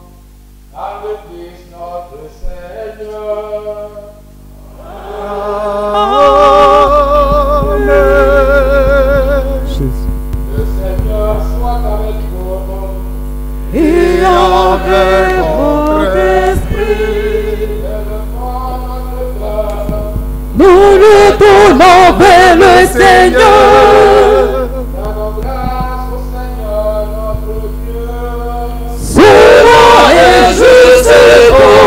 par le Christ notre Seigneur. Amen. Le Seigneur soit avec vous. Et avec votre esprit. Nous nous tournons vers le Seigneur. Donnons grâce au Seigneur notre Dieu. Souvent et justement.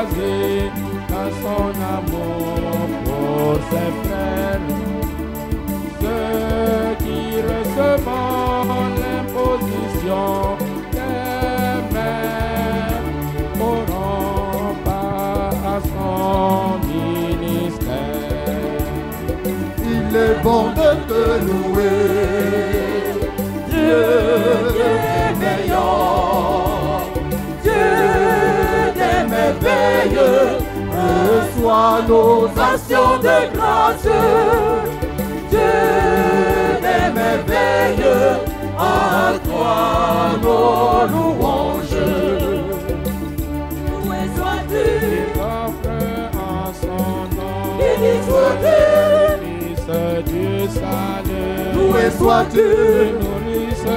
croisé dans son amour pour ses frères. Ceux qui recevront l'imposition des mains auront part à son ministère. Il est bon de te louer, Dieu bienveillant, Dieu des merveilles, reçois nos actions de grâce. Dieu des merveilles, à toi nos louanges. Loué sois-tu, En son nom, béni sois-tu, du salut, loué sois-tu, nourrisse de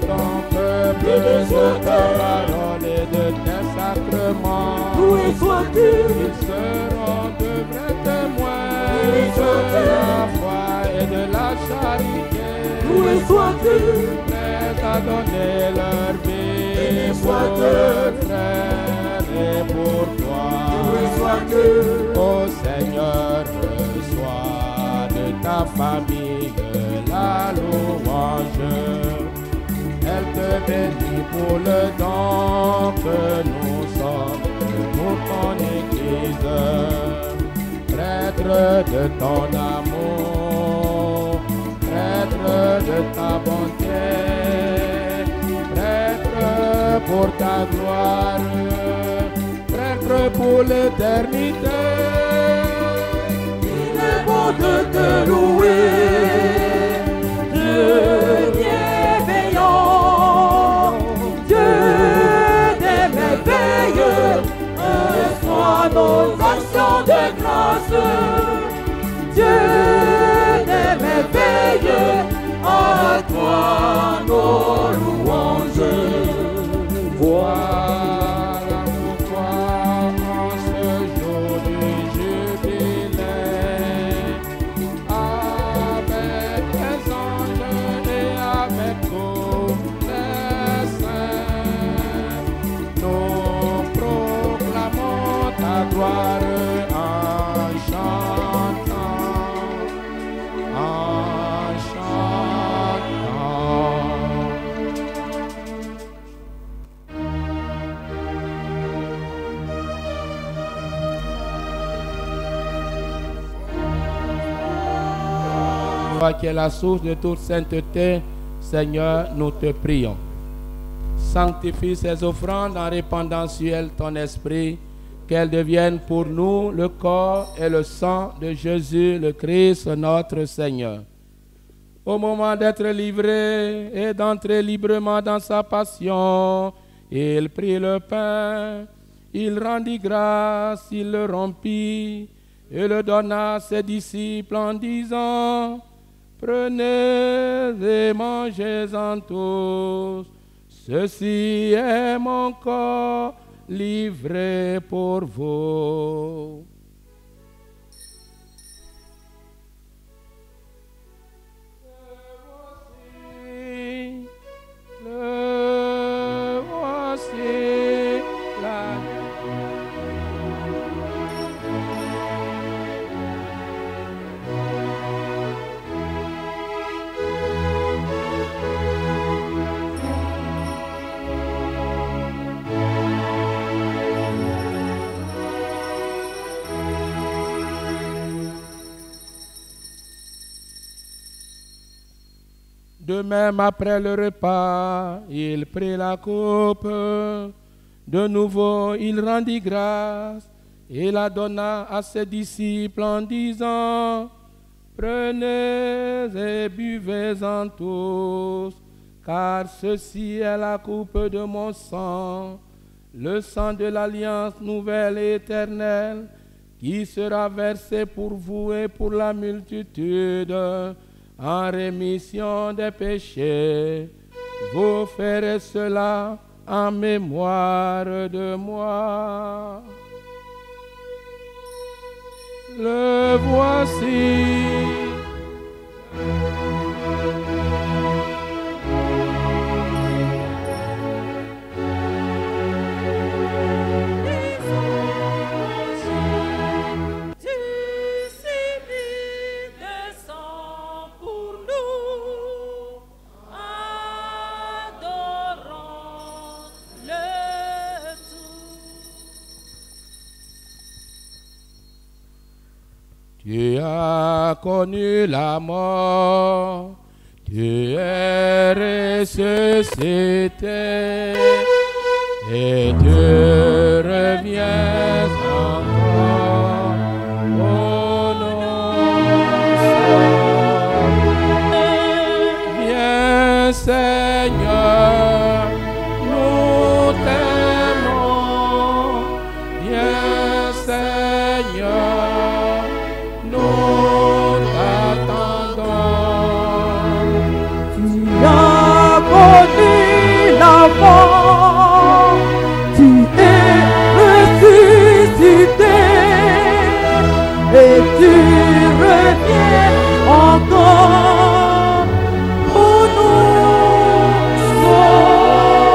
ton peuple, de ta parole et de tes sacrements. loué sois-tu, Ils seront de vrais témoins béni de sois-tu, la foi et de la charité, loué sois-tu, prêts à donner leur vie béni pour sois-tu, leurs frères et pour toi. loué sois-tu, Ô Seigneur, reçois de ta famille la louange. Elle te bénit pour le don que nous sommes pour ton Église. Prêtre de ton amour, prêtre de ta bonté, prêtre pour ta gloire, prêtre pour l'éternité. il est bon de te louer, Dieu bienveillant, Dieu des merveilles, reçois nos actions de grâce. Dieu des merveilles, à toi nos louanges. Voilà pourquoi en ce jour du jubilé, avec les anges et avec tous les saints, nous proclamons ta gloire en chantant, en chantant. Toi qui es la source de toute sainteté, Seigneur, nous te prions. Sanctifie ces offrandes en répandant sur elles ton esprit, qu'elles deviennent pour nous le corps et le sang de Jésus, le Christ, notre Seigneur. Au moment d'être livré et d'entrer librement dans sa passion, il prit le pain, il rendit grâce, il le rompit et le donna à ses disciples en disant: prenez et mangez-en tous, ceci est mon corps livré pour vous. Le voici, la De même, après le repas, il prit la coupe. De nouveau, il rendit grâce et la donna à ses disciples en disant: prenez et buvez-en tous, car ceci est la coupe de mon sang, le sang de l'alliance nouvelle et éternelle, qui sera versé pour vous et pour la multitude en rémission des péchés. Vous ferez cela en mémoire de moi. Le voici. Tu as connu la mort, tu es ressuscité, et tu reviens encore au Viens Seigneur, nous t'aimons. Viens Seigneur, nous t'attendons. Tu as connu la mort, tu es ressuscité, et tu reviens encore pour nous sauver.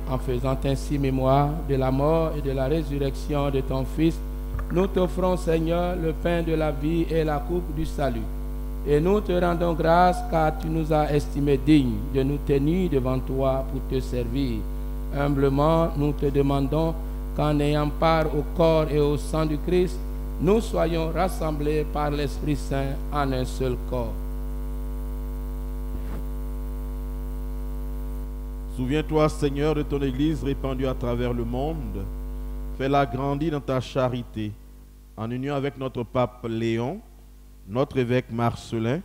En faisant ainsi mémoire de la mort et de la résurrection de ton Fils, nous t'offrons, Seigneur, le pain de la vie et la coupe du salut. Et nous te rendons grâce car tu nous as estimés dignes de nous tenir devant toi pour te servir. Humblement, nous te demandons qu'en ayant part au corps et au sang du Christ, nous soyons rassemblés par l'Esprit Saint en un seul corps. Souviens-toi, Seigneur, de ton Église répandue à travers le monde. Fais-la grandir dans ta charité, en union avec notre pape Léon, notre évêque Marcelin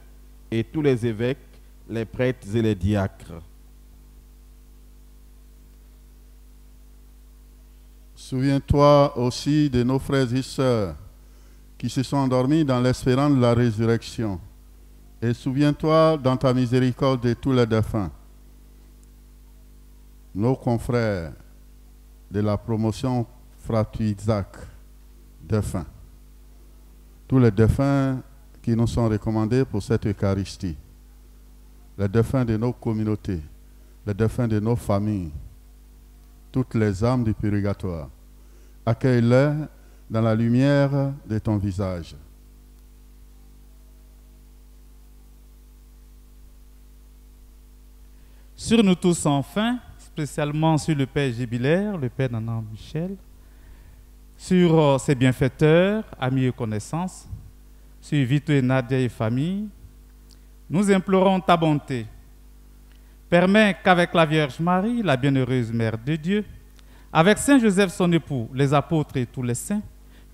et tous les évêques, les prêtres et les diacres. Souviens-toi aussi de nos frères et sœurs qui se sont endormis dans l'espérance de la résurrection. Et souviens-toi dans ta miséricorde de tous les défunts, nos confrères de la promotion Fratu Isaac, défunts, tous les défunts qui nous sont recommandés pour cette Eucharistie, les défunts de nos communautés, les défunts de nos familles, toutes les âmes du purgatoire. Accueille-les dans la lumière de ton visage. Sur nous tous enfin, spécialement sur le Père Jubilaire, le Père Nana Michel, sur ses bienfaiteurs, amis et connaissances, sur Vito et Nadia et famille, nous implorons ta bonté. Permets qu'avec la Vierge Marie, la bienheureuse Mère de Dieu, avec Saint Joseph son époux, les apôtres et tous les saints,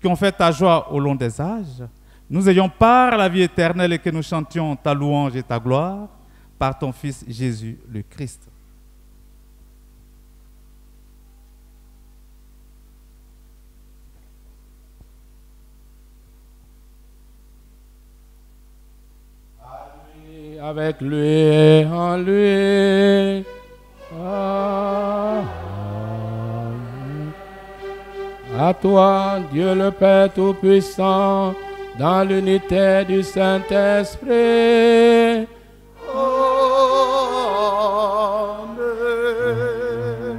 qui ont fait ta joie au long des âges, nous ayons part à la vie éternelle et que nous chantions ta louange et ta gloire par ton Fils Jésus le Christ. Avec lui et en lui. Amen. À toi, Dieu le Père Tout-Puissant, dans l'unité du Saint-Esprit. Amen.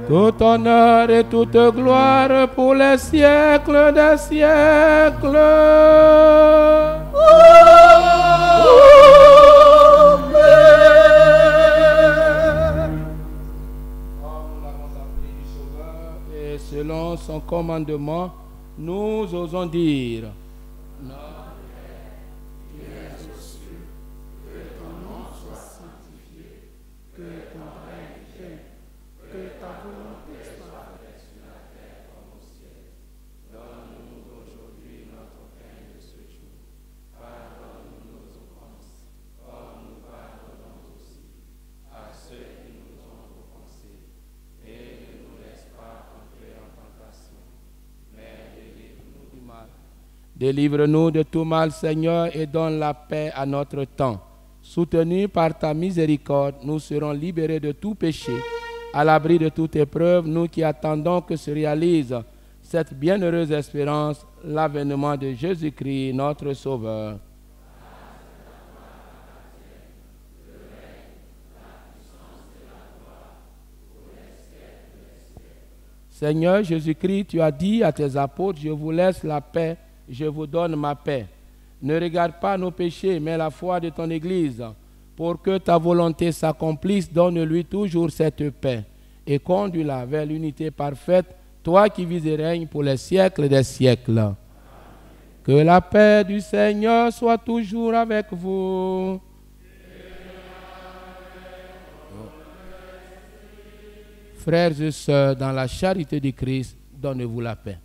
Tout honneur et toute gloire pour les siècles des siècles. Selon son commandement, nous osons dire: Notre Père, qui es aux cieux, que ton nom soit sanctifié, que ton règne vienne, que ta volonté soit faite sur la terre comme au ciel. Donne-nous aujourd'hui notre pain de ce jour. Pardonne-nous nos offenses, comme nous pardonnons aussi à ceux qui nous ont offensés. Et ne nous laisse pas entrer en tentation, mais délivre-nous du mal. Délivre-nous de tout mal, Seigneur, et donne la paix à notre temps. Soutenus par ta miséricorde, nous serons libérés de tout péché. À l'abri de toute épreuve, nous qui attendons que se réalise cette bienheureuse espérance, l'avènement de Jésus-Christ, notre Sauveur. Seigneur Jésus-Christ, tu as dit à tes apôtres: je vous laisse la paix, je vous donne ma paix. Ne regarde pas nos péchés, mais la foi de ton Église. Pour que ta volonté s'accomplisse, donne-lui toujours cette paix et conduis-la vers l'unité parfaite, toi qui vis et règnes pour les siècles des siècles. Que la paix du Seigneur soit toujours avec vous. Frères et sœurs, dans la charité de Christ, donnez-vous la paix.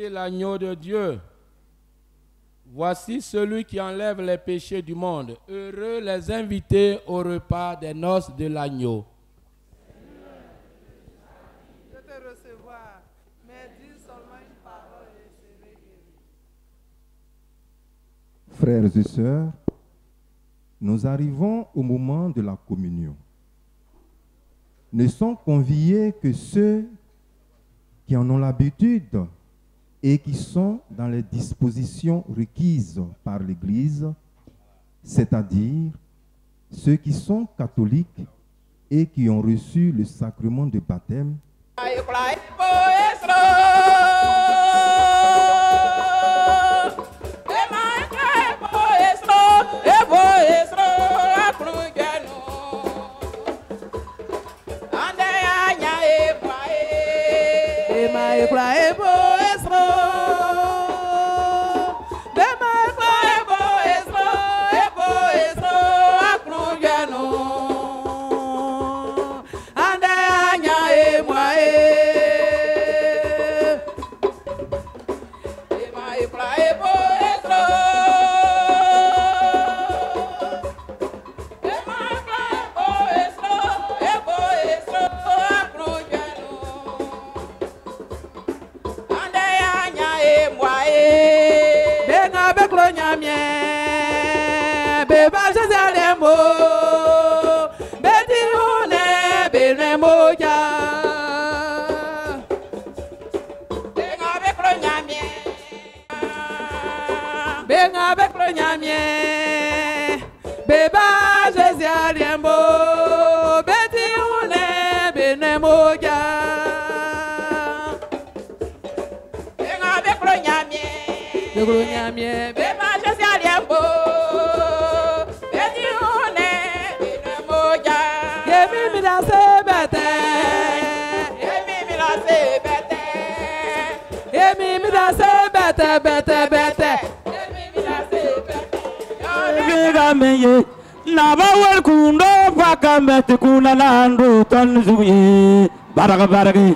L'agneau de Dieu. Voici celui qui enlève les péchés du monde. Heureux les invités au repas des noces de l'agneau. Je te recevoir, mais dis seulement une parole et je serai guéri. Frères et sœurs, nous arrivons au moment de la communion. Ne sont conviés que ceux qui en ont l'habitude et qui sont dans les dispositions requises par l'Église, c'est-à-dire ceux qui sont catholiques et qui ont reçu le sacrement de baptême. Nabawal kundo pakamete kuna landu tonzuye baraka baraki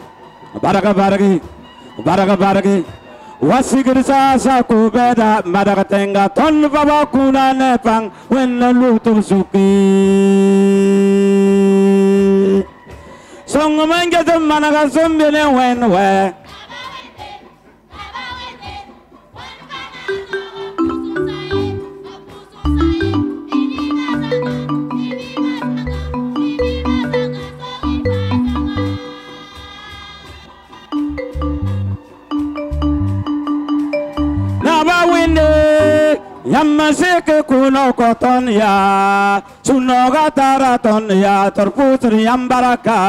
baraka baraki baraka baraki wasigir sa kubeda madaka tenga ton baba kuna nepang wenna lutul suki song manje to manaka sombene wenwe Yamaseke kuno koton ya sunoga taraton ya terputri yambaraka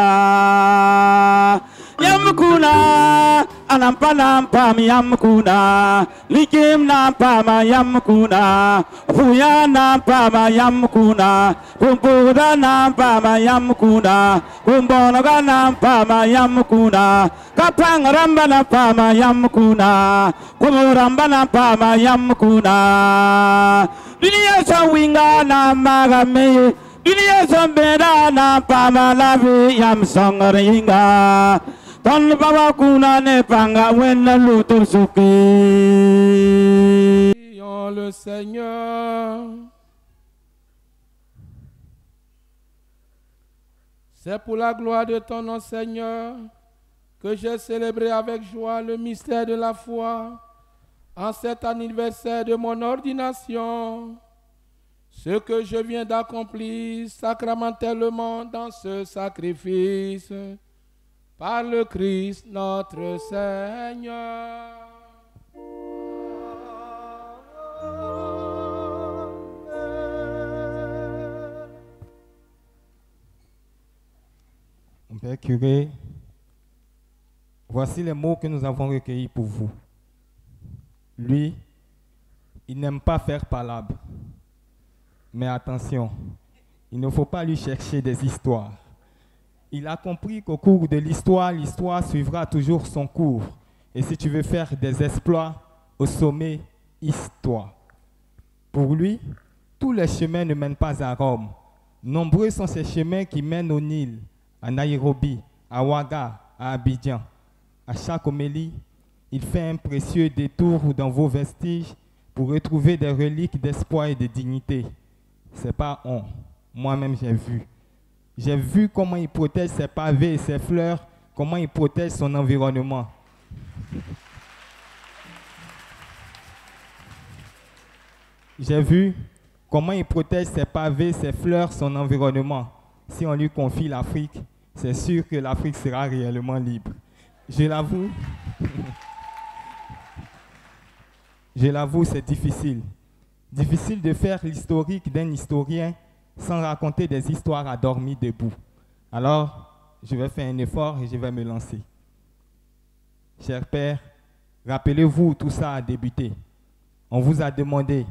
Yamkuna, Anampanampam Yamkuna, Likim Nampama Yamkuna, Fuya Nampama Yamkuna, Kumpuda Nampama Yamkuna, Kumbonaga Nampama Yamkuna, Kapang Ramba Nampama Yamkuna, Kumuramba Nampama Yamkuna, Dunia Sawinga Namagame, Dunia Sambeda Nampama Lavi Yam Songaringa. Ton baba kuna ne panga wena lutur suki. Prions le Seigneur. C'est pour la gloire de ton nom, Seigneur, que j'ai célébré avec joie le mystère de la foi en cet anniversaire de mon ordination. Ce que je viens d'accomplir sacramentellement dans ce sacrifice, par le Christ notre Seigneur. Mon Père curé, voici les mots que nous avons recueillis pour vous. Lui, il n'aime pas faire palabre. Mais attention, il ne faut pas lui chercher des histoires. Il a compris qu'au cours de l'histoire suivra toujours son cours. Et si tu veux faire des exploits, au sommet, histoire. Pour lui, tous les chemins ne mènent pas à Rome. Nombreux sont ces chemins qui mènent au Nil, à Nairobi, à Ouaga, à Abidjan. À chaque homélie, il fait un précieux détour dans vos vestiges pour retrouver des reliques d'espoir et de dignité. C'est pas on. Moi-même, j'ai vu. J'ai vu comment il protège ses pavés et ses fleurs, comment il protège son environnement. J'ai vu comment il protège ses pavés, ses fleurs, son environnement. Si on lui confie l'Afrique, c'est sûr que l'Afrique sera réellement libre. Je l'avoue. Je l'avoue, c'est difficile. Difficile de faire l'historique d'un historien sans raconter des histoires endormies debout. Alors, je vais faire un effort et je vais me lancer. Cher Père, rappelez-vous où tout ça a débuté. On vous a demandé,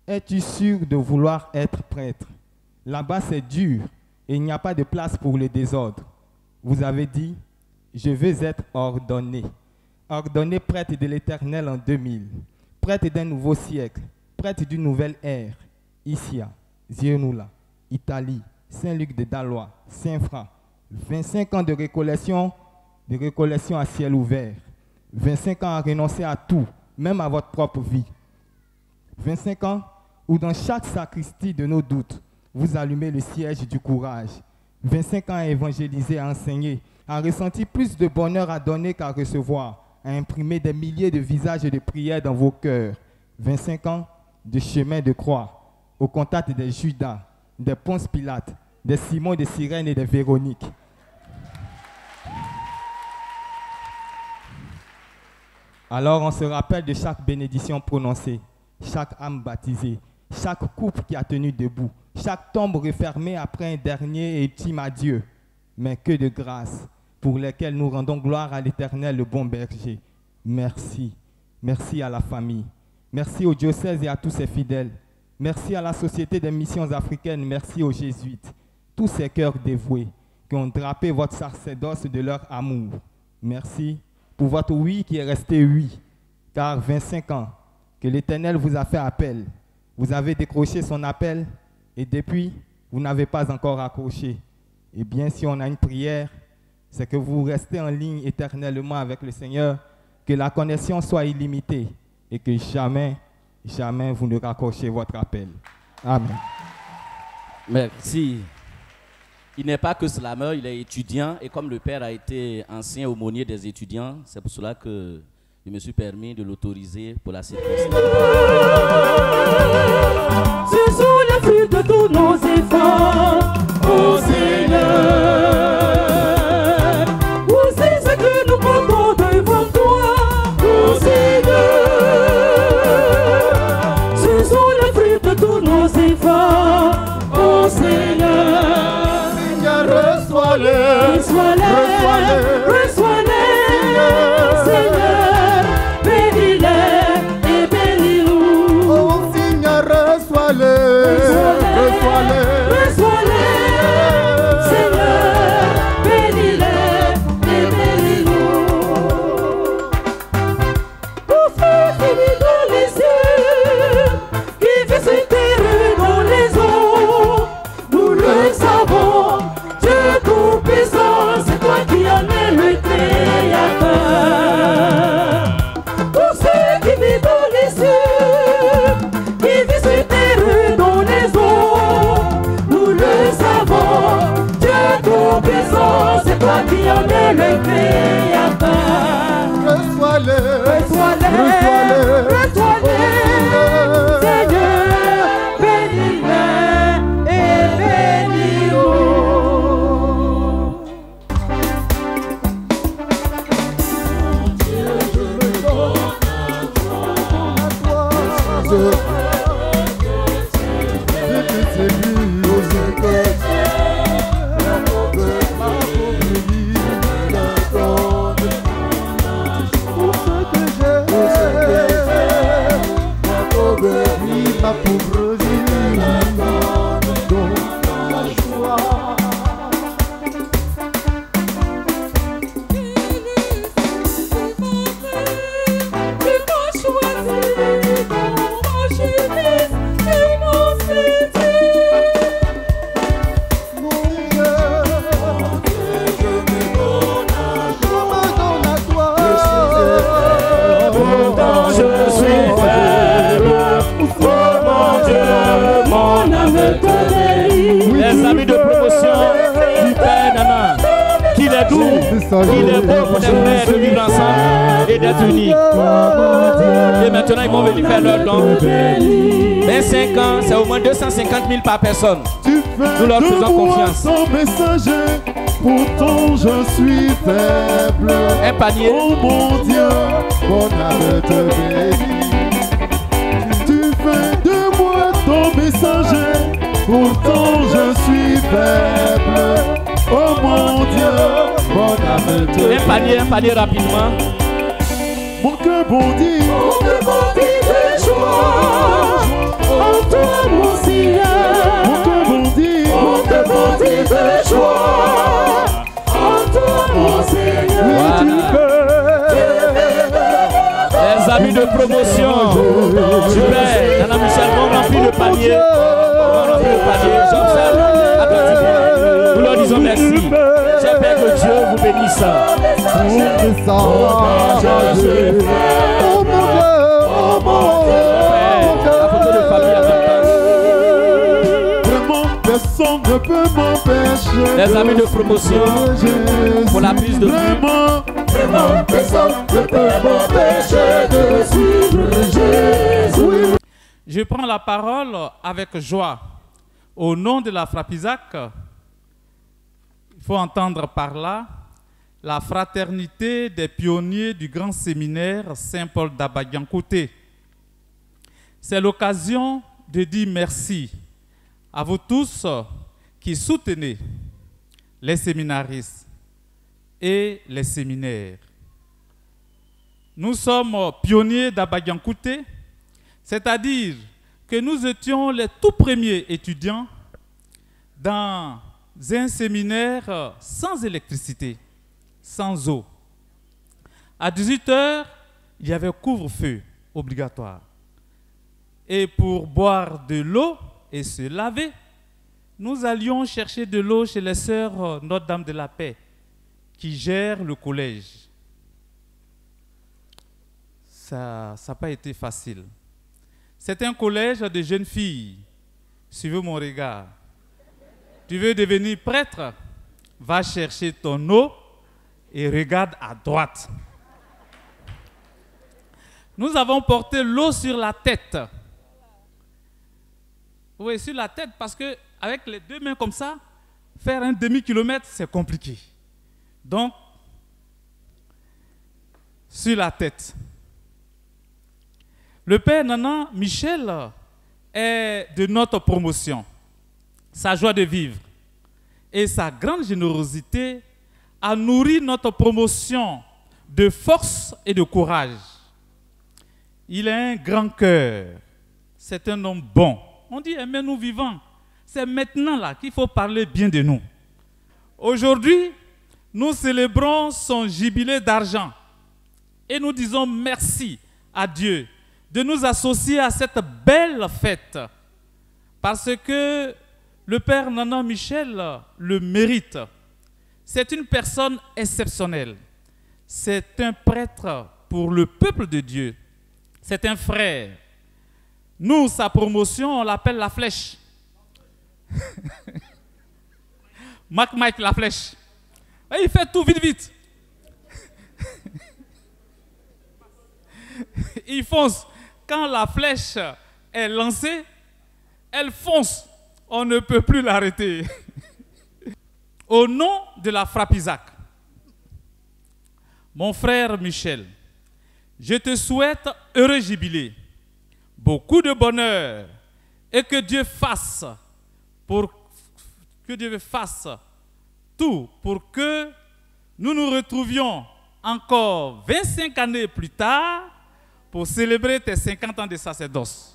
es-tu sûr de vouloir être prêtre? Là-bas, c'est dur et il n'y a pas de place pour le désordre. Vous avez dit, je veux être ordonné. Ordonné prêtre de l'Éternel en 2000. Prêtre d'un nouveau siècle. Prêtre d'une nouvelle ère. Issia, Zionoula, Italie, Saint-Luc de Dalois, Saint-Fra. 25 ans de récollection à ciel ouvert. 25 ans à renoncer à tout, même à votre propre vie. 25 ans où dans chaque sacristie de nos doutes, vous allumez le siège du courage. 25 ans à évangéliser, à enseigner, à ressentir plus de bonheur à donner qu'à recevoir, à imprimer des milliers de visages de prières dans vos cœurs. 25 ans de chemin de croix, au contact des Judas, des Ponce Pilate, des Simon de Cyrène et des Véronique. Alors on se rappelle de chaque bénédiction prononcée, chaque âme baptisée, chaque couple qui a tenu debout, chaque tombe refermée après un dernier et ultime adieu. Mais que de grâce pour lesquelles nous rendons gloire à l'Éternel, le bon berger. Merci. Merci à la famille. Merci au diocèse et à tous ses fidèles. Merci à la Société des missions africaines. Merci aux jésuites. Tous ces cœurs dévoués qui ont drapé votre sacerdoce de leur amour. Merci pour votre oui qui est resté oui. Car 25 ans que l'Éternel vous a fait appel. Vous avez décroché son appel et depuis, vous n'avez pas encore accroché. Eh bien, si on a une prière, c'est que vous restez en ligne éternellement avec le Seigneur, que la connexion soit illimitée et que jamais, jamais vous ne raccrochez votre appel. Amen. Merci. Il n'est pas que slameur, il est étudiant et comme le père a été ancien aumônier des étudiants, c'est pour cela que je me suis permis de l'autoriser pour la circonstance. Ce sont les fruits de tous nos efforts, ô Seigneur. Voici ce que nous portons devant toi, ô Seigneur. Ce sont les fruits de tous nos efforts, ô Seigneur. Seigneur, reçois-les, reçois-les, reçois-les. Les amis de promotion du Père Nana, qu'il est doux, qu'il est beau pour des frères de vivre ensemble et d'être unis. Et maintenant, ils vont venir faire leur don. 25 ans, c'est au moins 250 000 par personne. Nous leur faisons confiance. Messager, pourtant je suis faible. Un panier. Oh mon Dieu, mon âme te bénit. Tu fais de moi ton messager, pourtant je suis faible. Oh mon Dieu, mon âme te bénit. Un panier rapidement. Mon cœur bondit de joie en toi mon Seigneur. Mon cœur bondit de joie en toi mon Seigneur. Les amis de promotion, super. Nana Michel, on remplit le panier. J'observe. Nous leur disons merci. J'espère que Dieu vous bénisse. Personne ne peut m'empêcher. Les amis de promotion pour la prise de vue. Vraiment, personne ne peut m'empêcher de suivre Jésus. Je prends la parole avec joie. Au nom de la Frapizac, il faut entendre par là la fraternité des pionniers du grand séminaire Saint-Paul d'Abadiankouté. C'est l'occasion de dire merci à vous tous qui soutenez les séminaristes et les séminaires. Nous sommes pionniers d'Abadiankouté, c'est-à-dire que nous étions les tout premiers étudiants dans un séminaire sans électricité, sans eau. À 18 h, il y avait couvre-feu obligatoire. Et pour boire de l'eau et se laver, nous allions chercher de l'eau chez les sœurs Notre-Dame de la Paix, qui gèrent le collège. Ça n'a pas été facile. C'est un collège de jeunes filles. Suivez mon regard. Tu veux devenir prêtre? Va chercher ton eau et regarde à droite. Nous avons porté l'eau sur la tête. Oui, sur la tête, parce que avec les deux mains comme ça, faire un demi-kilomètre, c'est compliqué. Donc, sur la tête. Le Père Nana Michel est de notre promotion. Sa joie de vivre et sa grande générosité a nourri notre promotion de force et de courage. Il a un grand cœur. C'est un homme bon. On dit aimez-nous vivants. C'est maintenant là qu'il faut parler bien de nous. Aujourd'hui, nous célébrons son jubilé d'argent et nous disons merci à Dieu de nous associer à cette belle fête parce que le Père Nana Michel le mérite. C'est une personne exceptionnelle. C'est un prêtre pour le peuple de Dieu. C'est un frère. Nous, sa promotion, on l'appelle la flèche. Mike la flèche. Et il fait tout vite, vite. Il fonce. Quand la flèche est lancée, elle fonce. On ne peut plus l'arrêter. Au nom de la frappe Isaac, mon frère Michel, je te souhaite heureux jubilé, beaucoup de bonheur et que Dieu fasse tout pour que nous nous retrouvions encore 25 années plus tard pour célébrer tes 50 ans de sacerdoce.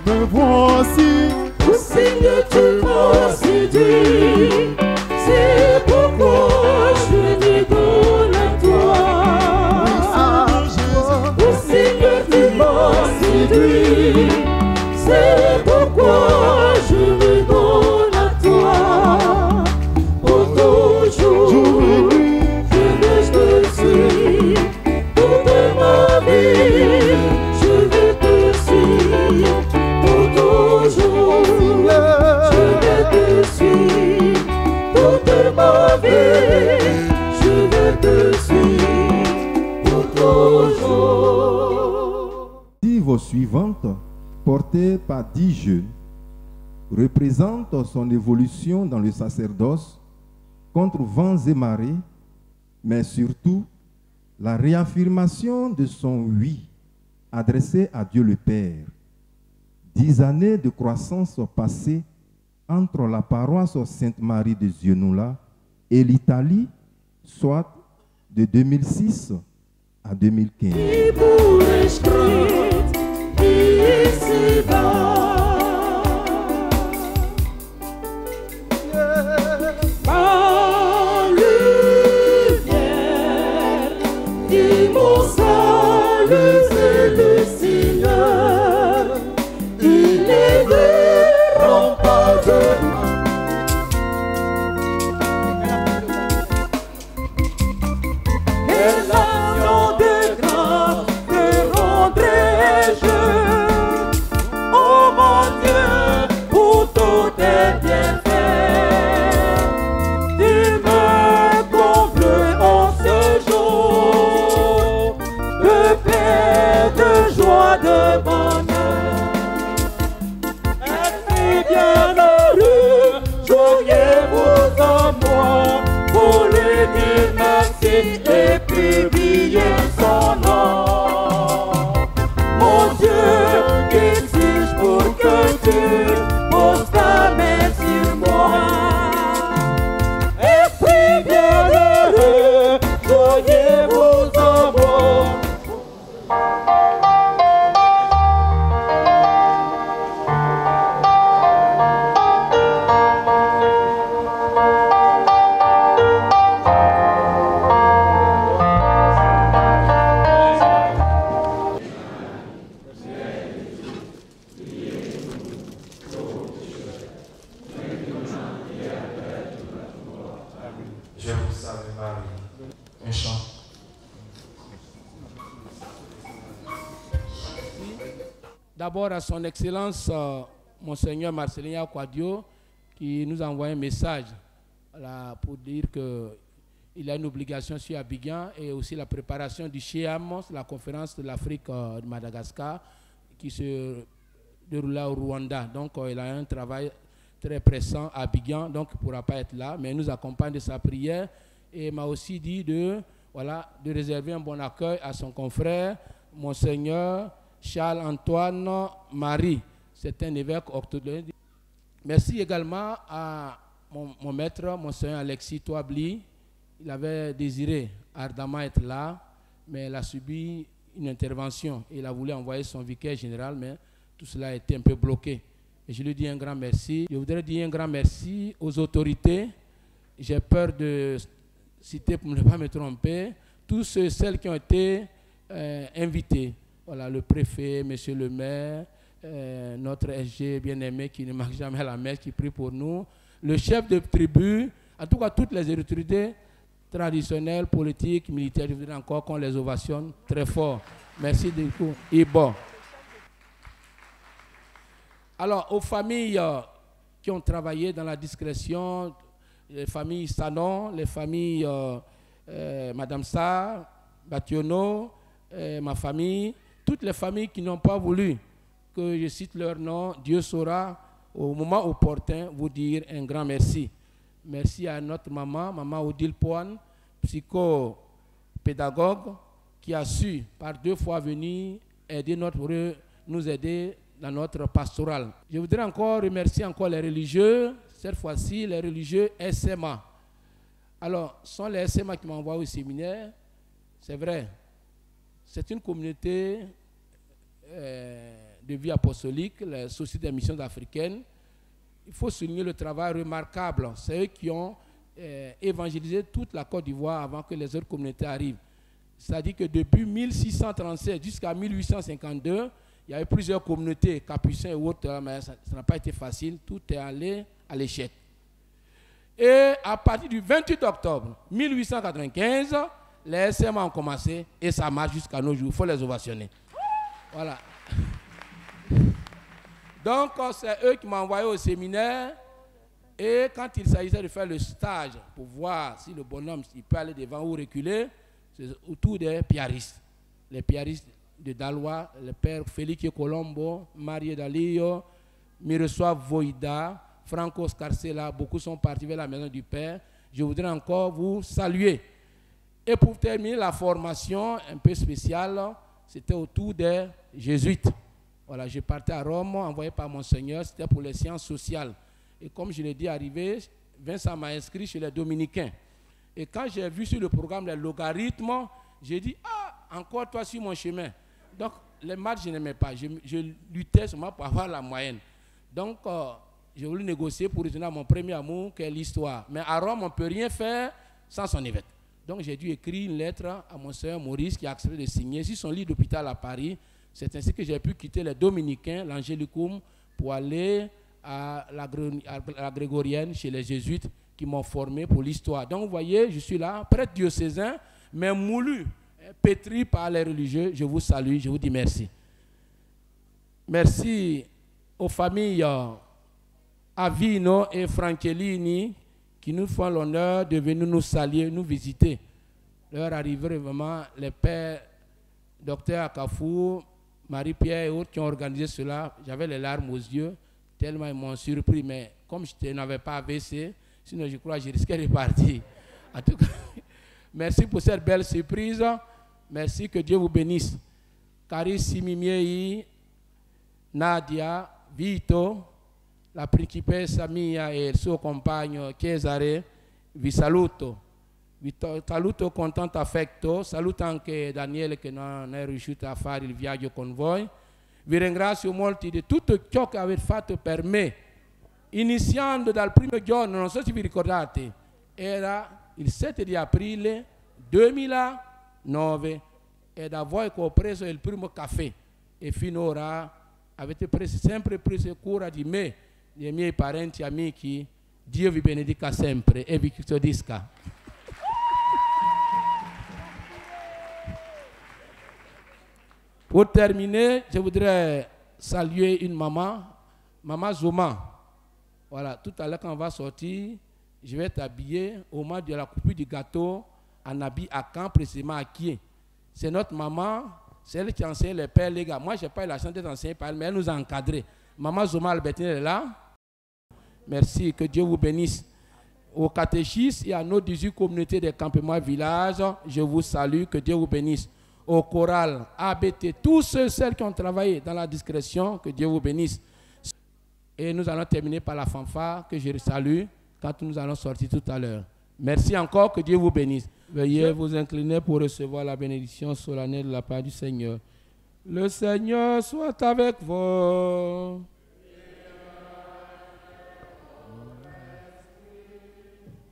Me voici, au Seigneur tu m'as séduit, c'est pourquoi je me donne à toi. Au Seigneur tu m'as séduit, c'est pourquoi je me donne à toi. Pour toujours, je te suis, toute ma vie, je veux te suivre. Pour toujours, je vais te suivre. Toute ma vie, je vais te suivre. Pour toujours. Vos suivantes, portées par 10 jeunes, représentent son évolution dans le sacerdoce contre vents et marées, mais surtout la réaffirmation de son oui adressé à Dieu le Père. 10 années de croissance passées entre la paroisse Sainte-Marie de Zionoula et l'Italie, soit de 2006 à 2015. Ma lumière, dis mon salut, c'est le Seigneur. Il est le rempart de quelle action de grâce te rendrai-je, oh mon Dieu, pour tous tes bienfaits. Tu me combles en ce jour de paix, de joie, de bonheur. Merci bienheureux, joignez-vous en moi pour lui dire merci et publier son nom. Mon Dieu, qu'exige pour que tu poses ta main sur moi. Esprit bienheureux, joignez-vous en moi. Je vous salue Marie. Un chant. D'abord à son Excellence, Monseigneur Marcelin Quadio, qui nous a envoyé un message pour dire qu'il a une obligation sur Abidjan et aussi la préparation du CHEAM, la conférence de l'Afrique de Madagascar, qui se déroula au Rwanda. Donc il a un travail très pressant à Abidjan, donc il ne pourra pas être là, mais il nous accompagne de sa prière et m'a aussi dit de réserver un bon accueil à son confrère, Monseigneur Charles-Antoine Marie. C'est un évêque orthodoxe. Merci également à mon maître, Monseigneur Alexis Touabli. Il avait désiré ardemment être là, mais il a subi une intervention. Il a voulu envoyer son vicaire général, mais tout cela a été un peu bloqué. Et je lui dis un grand merci. Je voudrais dire un grand merci aux autorités. J'ai peur de citer, pour ne pas me tromper, tous celles qui ont été invités. Voilà, le préfet, monsieur le maire, notre SG bien-aimé qui ne manque jamais à la messe, qui prie pour nous, le chef de tribu, en tout cas toutes les autorités traditionnelles, politiques, militaires. Je voudrais encore qu'on les ovationne très fort. Merci beaucoup. Et bon. Alors, aux familles qui ont travaillé dans la discrétion, les familles Sanon, les familles Madame Sarr, Bationo, ma famille, toutes les familles qui n'ont pas voulu que je cite leur nom, Dieu saura au moment opportun vous dire un grand merci. Merci à notre maman, maman Odile Poine, psychopédagogue, qui a su par 2 fois venir nous aider dans notre pastorale. Je voudrais encore remercier encore les religieux, cette fois-ci les religieux SMA. Alors, ce sont les SMA qui m'envoient au séminaire, c'est vrai, c'est une communauté de vie apostolique, la Société des missions africaines. Il faut souligner le travail remarquable. C'est eux qui ont évangélisé toute la Côte d'Ivoire avant que les autres communautés arrivent. C'est-à-dire que depuis 1637 jusqu'à 1852, il y a eu plusieurs communautés, capucins et autres, mais ça n'a pas été facile. Tout est allé à l'échec. Et à partir du 28 octobre 1895, les SMA ont commencé et ça marche jusqu'à nos jours. Il faut les ovationner. Voilà. Donc, c'est eux qui m'ont envoyé au séminaire. Et quand il s'agissait de faire le stage pour voir si le bonhomme il peut aller devant ou reculer, c'est autour des piaristes. Les piaristes de Dalois, le père Félix Colombo, Marie Dalio, Miroslav Voïda, Franco Scarcella, beaucoup sont partis vers la maison du Père. Je voudrais encore vous saluer. Et pour terminer la formation un peu spéciale, c'était autour des jésuites. Voilà, je partais à Rome, envoyé par Monseigneur, c'était pour les sciences sociales. Et comme je l'ai dit, arrivé, Vincent m'a inscrit chez les dominicains. Et quand j'ai vu sur le programme les logarithmes, j'ai dit, ah, encore toi sur mon chemin. Donc, les maths, je n'aimais pas. Je luttais seulement pour avoir la moyenne. Donc, j'ai voulu négocier pour retourner à mon premier amour, qui est l'histoire. Mais à Rome, on ne peut rien faire sans son évêque. Donc, j'ai dû écrire une lettre à Monseigneur Maurice qui a accepté de signer sur son lit d'hôpital à Paris. C'est ainsi que j'ai pu quitter les dominicains, l'Angélicum, pour aller à la grégorienne chez les jésuites qui m'ont formé pour l'histoire. Donc, vous voyez, je suis là, prêtre diocésain, mais moulu, pétri par les religieux. Je vous salue, je vous dis merci. Merci aux familles Avino et Franchellini qui nous font l'honneur de venir nous saluer, nous visiter. Leur arrivée, vraiment, les pères, docteur Akafou, Marie-Pierre et autres qui ont organisé cela, j'avais les larmes aux yeux, tellement ils m'ont surpris, mais comme je n'avais pas AVC, sinon je crois que je risquais de partir. En tout cas, merci pour cette belle surprise. Merci, que Dieu vous bénisse. Carissimi miei, Nadia, Vito, la principessa mia e il suo compagno Cesare, vi saluto. Vi saluto con tanto affetto, saluto anche Daniele che non è riuscito a fare il viaggio con voi. Vi ringrazio molto di tutto ciò che avete fatto per me, iniziando dal primo giorno, non so se vi ricordate, era il 7 di aprile 2009, è da voi che ho preso il primo caffè e finora avete sempre preso cura di me, dei miei parenti, amici. Dio vi benedica sempre e vi custodisca. Pour terminer, je voudrais saluer une maman, Maman Zoma. Voilà, tout à l'heure quand on va sortir, je vais t'habiller au moment de la coupure du gâteau en habit à Caen, précisément à Kié. C'est notre maman, c'est elle qui enseigne les pères, les gars. Moi, je n'ai pas eu la chance d'être enseigné par elle, mais elle nous a encadrés. Maman Zoma Albertine est là. Merci, que Dieu vous bénisse. Au catéchisme et à nos 18 communautés des campements villages, je vous salue, que Dieu vous bénisse. Au choral, ABT, tous ceux, celles qui ont travaillé dans la discrétion, que Dieu vous bénisse. Et nous allons terminer par la fanfare que je salue quand nous allons sortir tout à l'heure. Merci encore, que Dieu vous bénisse. Veuillez vous incliner pour recevoir la bénédiction solennelle de la part du Seigneur. Le Seigneur soit avec vous.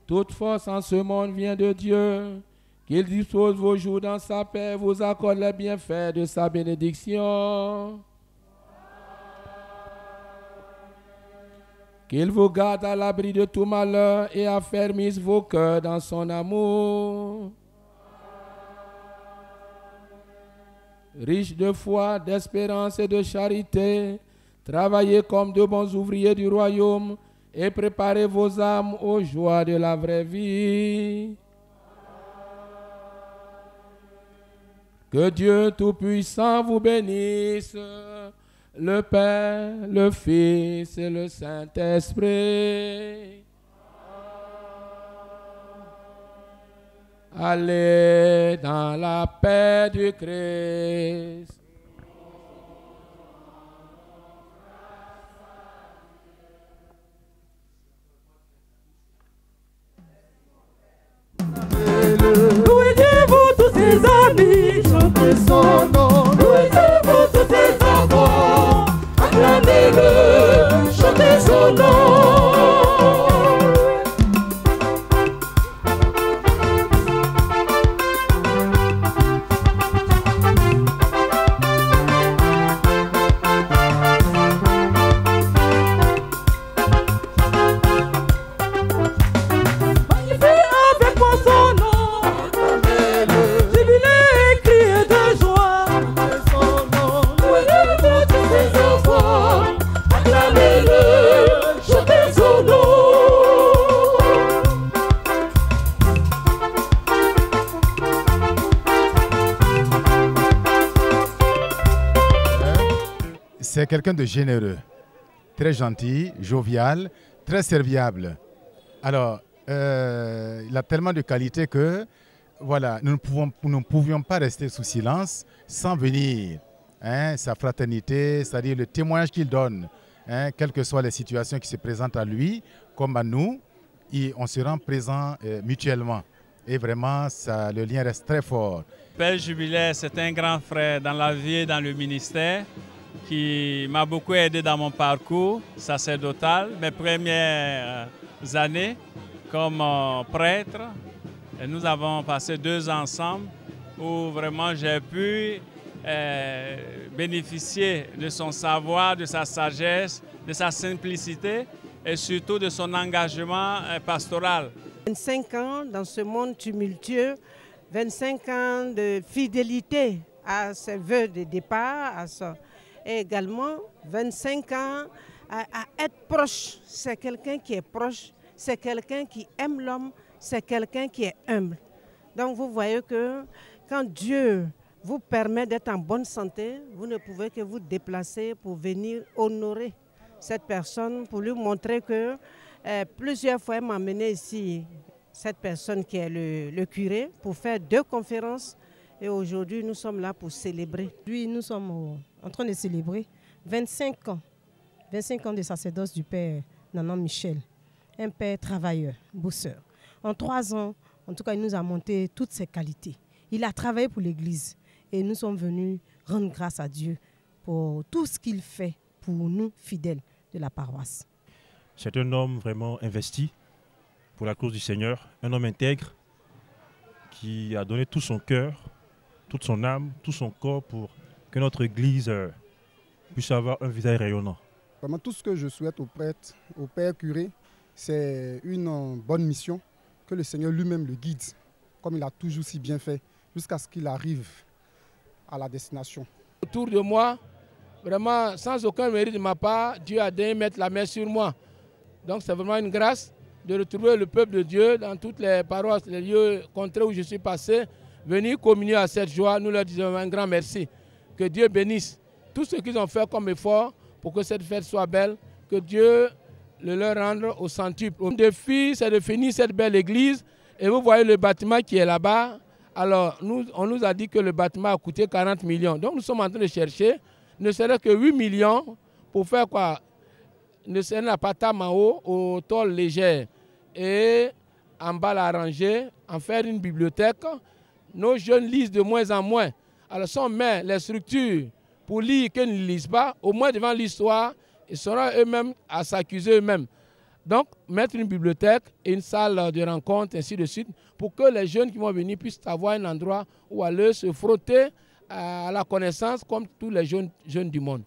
Toute force en ce monde vient de Dieu. Qu'il dispose vos jours dans sa paix, vous accorde les bienfaits de sa bénédiction. Qu'il vous garde à l'abri de tout malheur et affermisse vos cœurs dans son amour. Riche de foi, d'espérance et de charité, travaillez comme de bons ouvriers du royaume et préparez vos âmes aux joies de la vraie vie. Que Dieu Tout-Puissant vous bénisse, le Père, le Fils et le Saint-Esprit. Allez dans la paix du Christ. Louez-vous tous ses amis, chantez son nom. Louez-vous tous ses enfants, acclamez-le, chantez son nom. C'est quelqu'un de généreux, très gentil, jovial, très serviable. Alors, il a tellement de qualités que voilà, nous ne pouvions pas rester sous silence sans venir. Hein, sa fraternité, c'est-à-dire le témoignage qu'il donne, hein, quelles que soient les situations qui se présentent à lui, comme à nous, on se rend présent mutuellement. Et vraiment, le lien reste très fort. Père Jubilaire, c'est un grand frère dans la vie et dans le ministère qui m'a beaucoup aidé dans mon parcours sacerdotal, mes premières années comme prêtre. Et nous avons passé 2 ans ensemble où vraiment j'ai pu bénéficier de son savoir, de sa sagesse, de sa simplicité et surtout de son engagement pastoral. 25 ans dans ce monde tumultueux, 25 ans de fidélité à ses vœux de départ, et également 25 ans à être proche. C'est quelqu'un qui est proche, c'est quelqu'un qui aime l'homme, c'est quelqu'un qui est humble. Donc vous voyez que quand Dieu vous permet d'être en bonne santé, vous ne pouvez que vous déplacer pour venir honorer cette personne, pour lui montrer que plusieurs fois elle m'a amené ici, cette personne qui est le curé, pour faire 2 conférences. Et aujourd'hui, nous sommes là pour célébrer. Aujourd'hui, nous sommes en train de célébrer 25 ans de sacerdoce du Père Nanan Michel, un père travailleur, bosseur. En 3 ans, en tout cas, il nous a monté toutes ses qualités. Il a travaillé pour l'Église et nous sommes venus rendre grâce à Dieu pour tout ce qu'il fait pour nous, fidèles de la paroisse. C'est un homme vraiment investi pour la cause du Seigneur, un homme intègre qui a donné tout son cœur, toute son âme, tout son corps pour que notre Église puisse avoir un visage rayonnant. Vraiment, tout ce que je souhaite aux prêtres, au Père curé, c'est une bonne mission, que le Seigneur lui-même le guide, comme il a toujours si bien fait, jusqu'à ce qu'il arrive à la destination. Autour de moi, vraiment, sans aucun mérite de ma part, Dieu a daigné mettre la main sur moi. Donc c'est vraiment une grâce de retrouver le peuple de Dieu dans toutes les paroisses, les lieux contrées où je suis passé, venir communier à cette joie. Nous leur disons un grand merci. Que Dieu bénisse tout ce qu'ils ont fait comme effort pour que cette fête soit belle, que Dieu le leur rende au centuple. Le défi, c'est de finir cette belle église. Et vous voyez le bâtiment qui est là-bas. Alors, on nous a dit que le bâtiment a coûté 40 millions. Donc, nous sommes en train de chercher, ne serait que 8 millions pour faire quoi? Ne serait pas table en haut, au tôle légère. Et en bas, l'arranger, en faire une bibliothèque. Nos jeunes lisent de moins en moins. Alors, si on met les structures pour lire qu'ils ne lisent pas, au moins devant l'histoire, ils seront eux-mêmes à s'accuser eux-mêmes. Donc, mettre une bibliothèque et une salle de rencontre, ainsi de suite, pour que les jeunes qui vont venir puissent avoir un endroit où aller se frotter à la connaissance comme tous les jeunes du monde.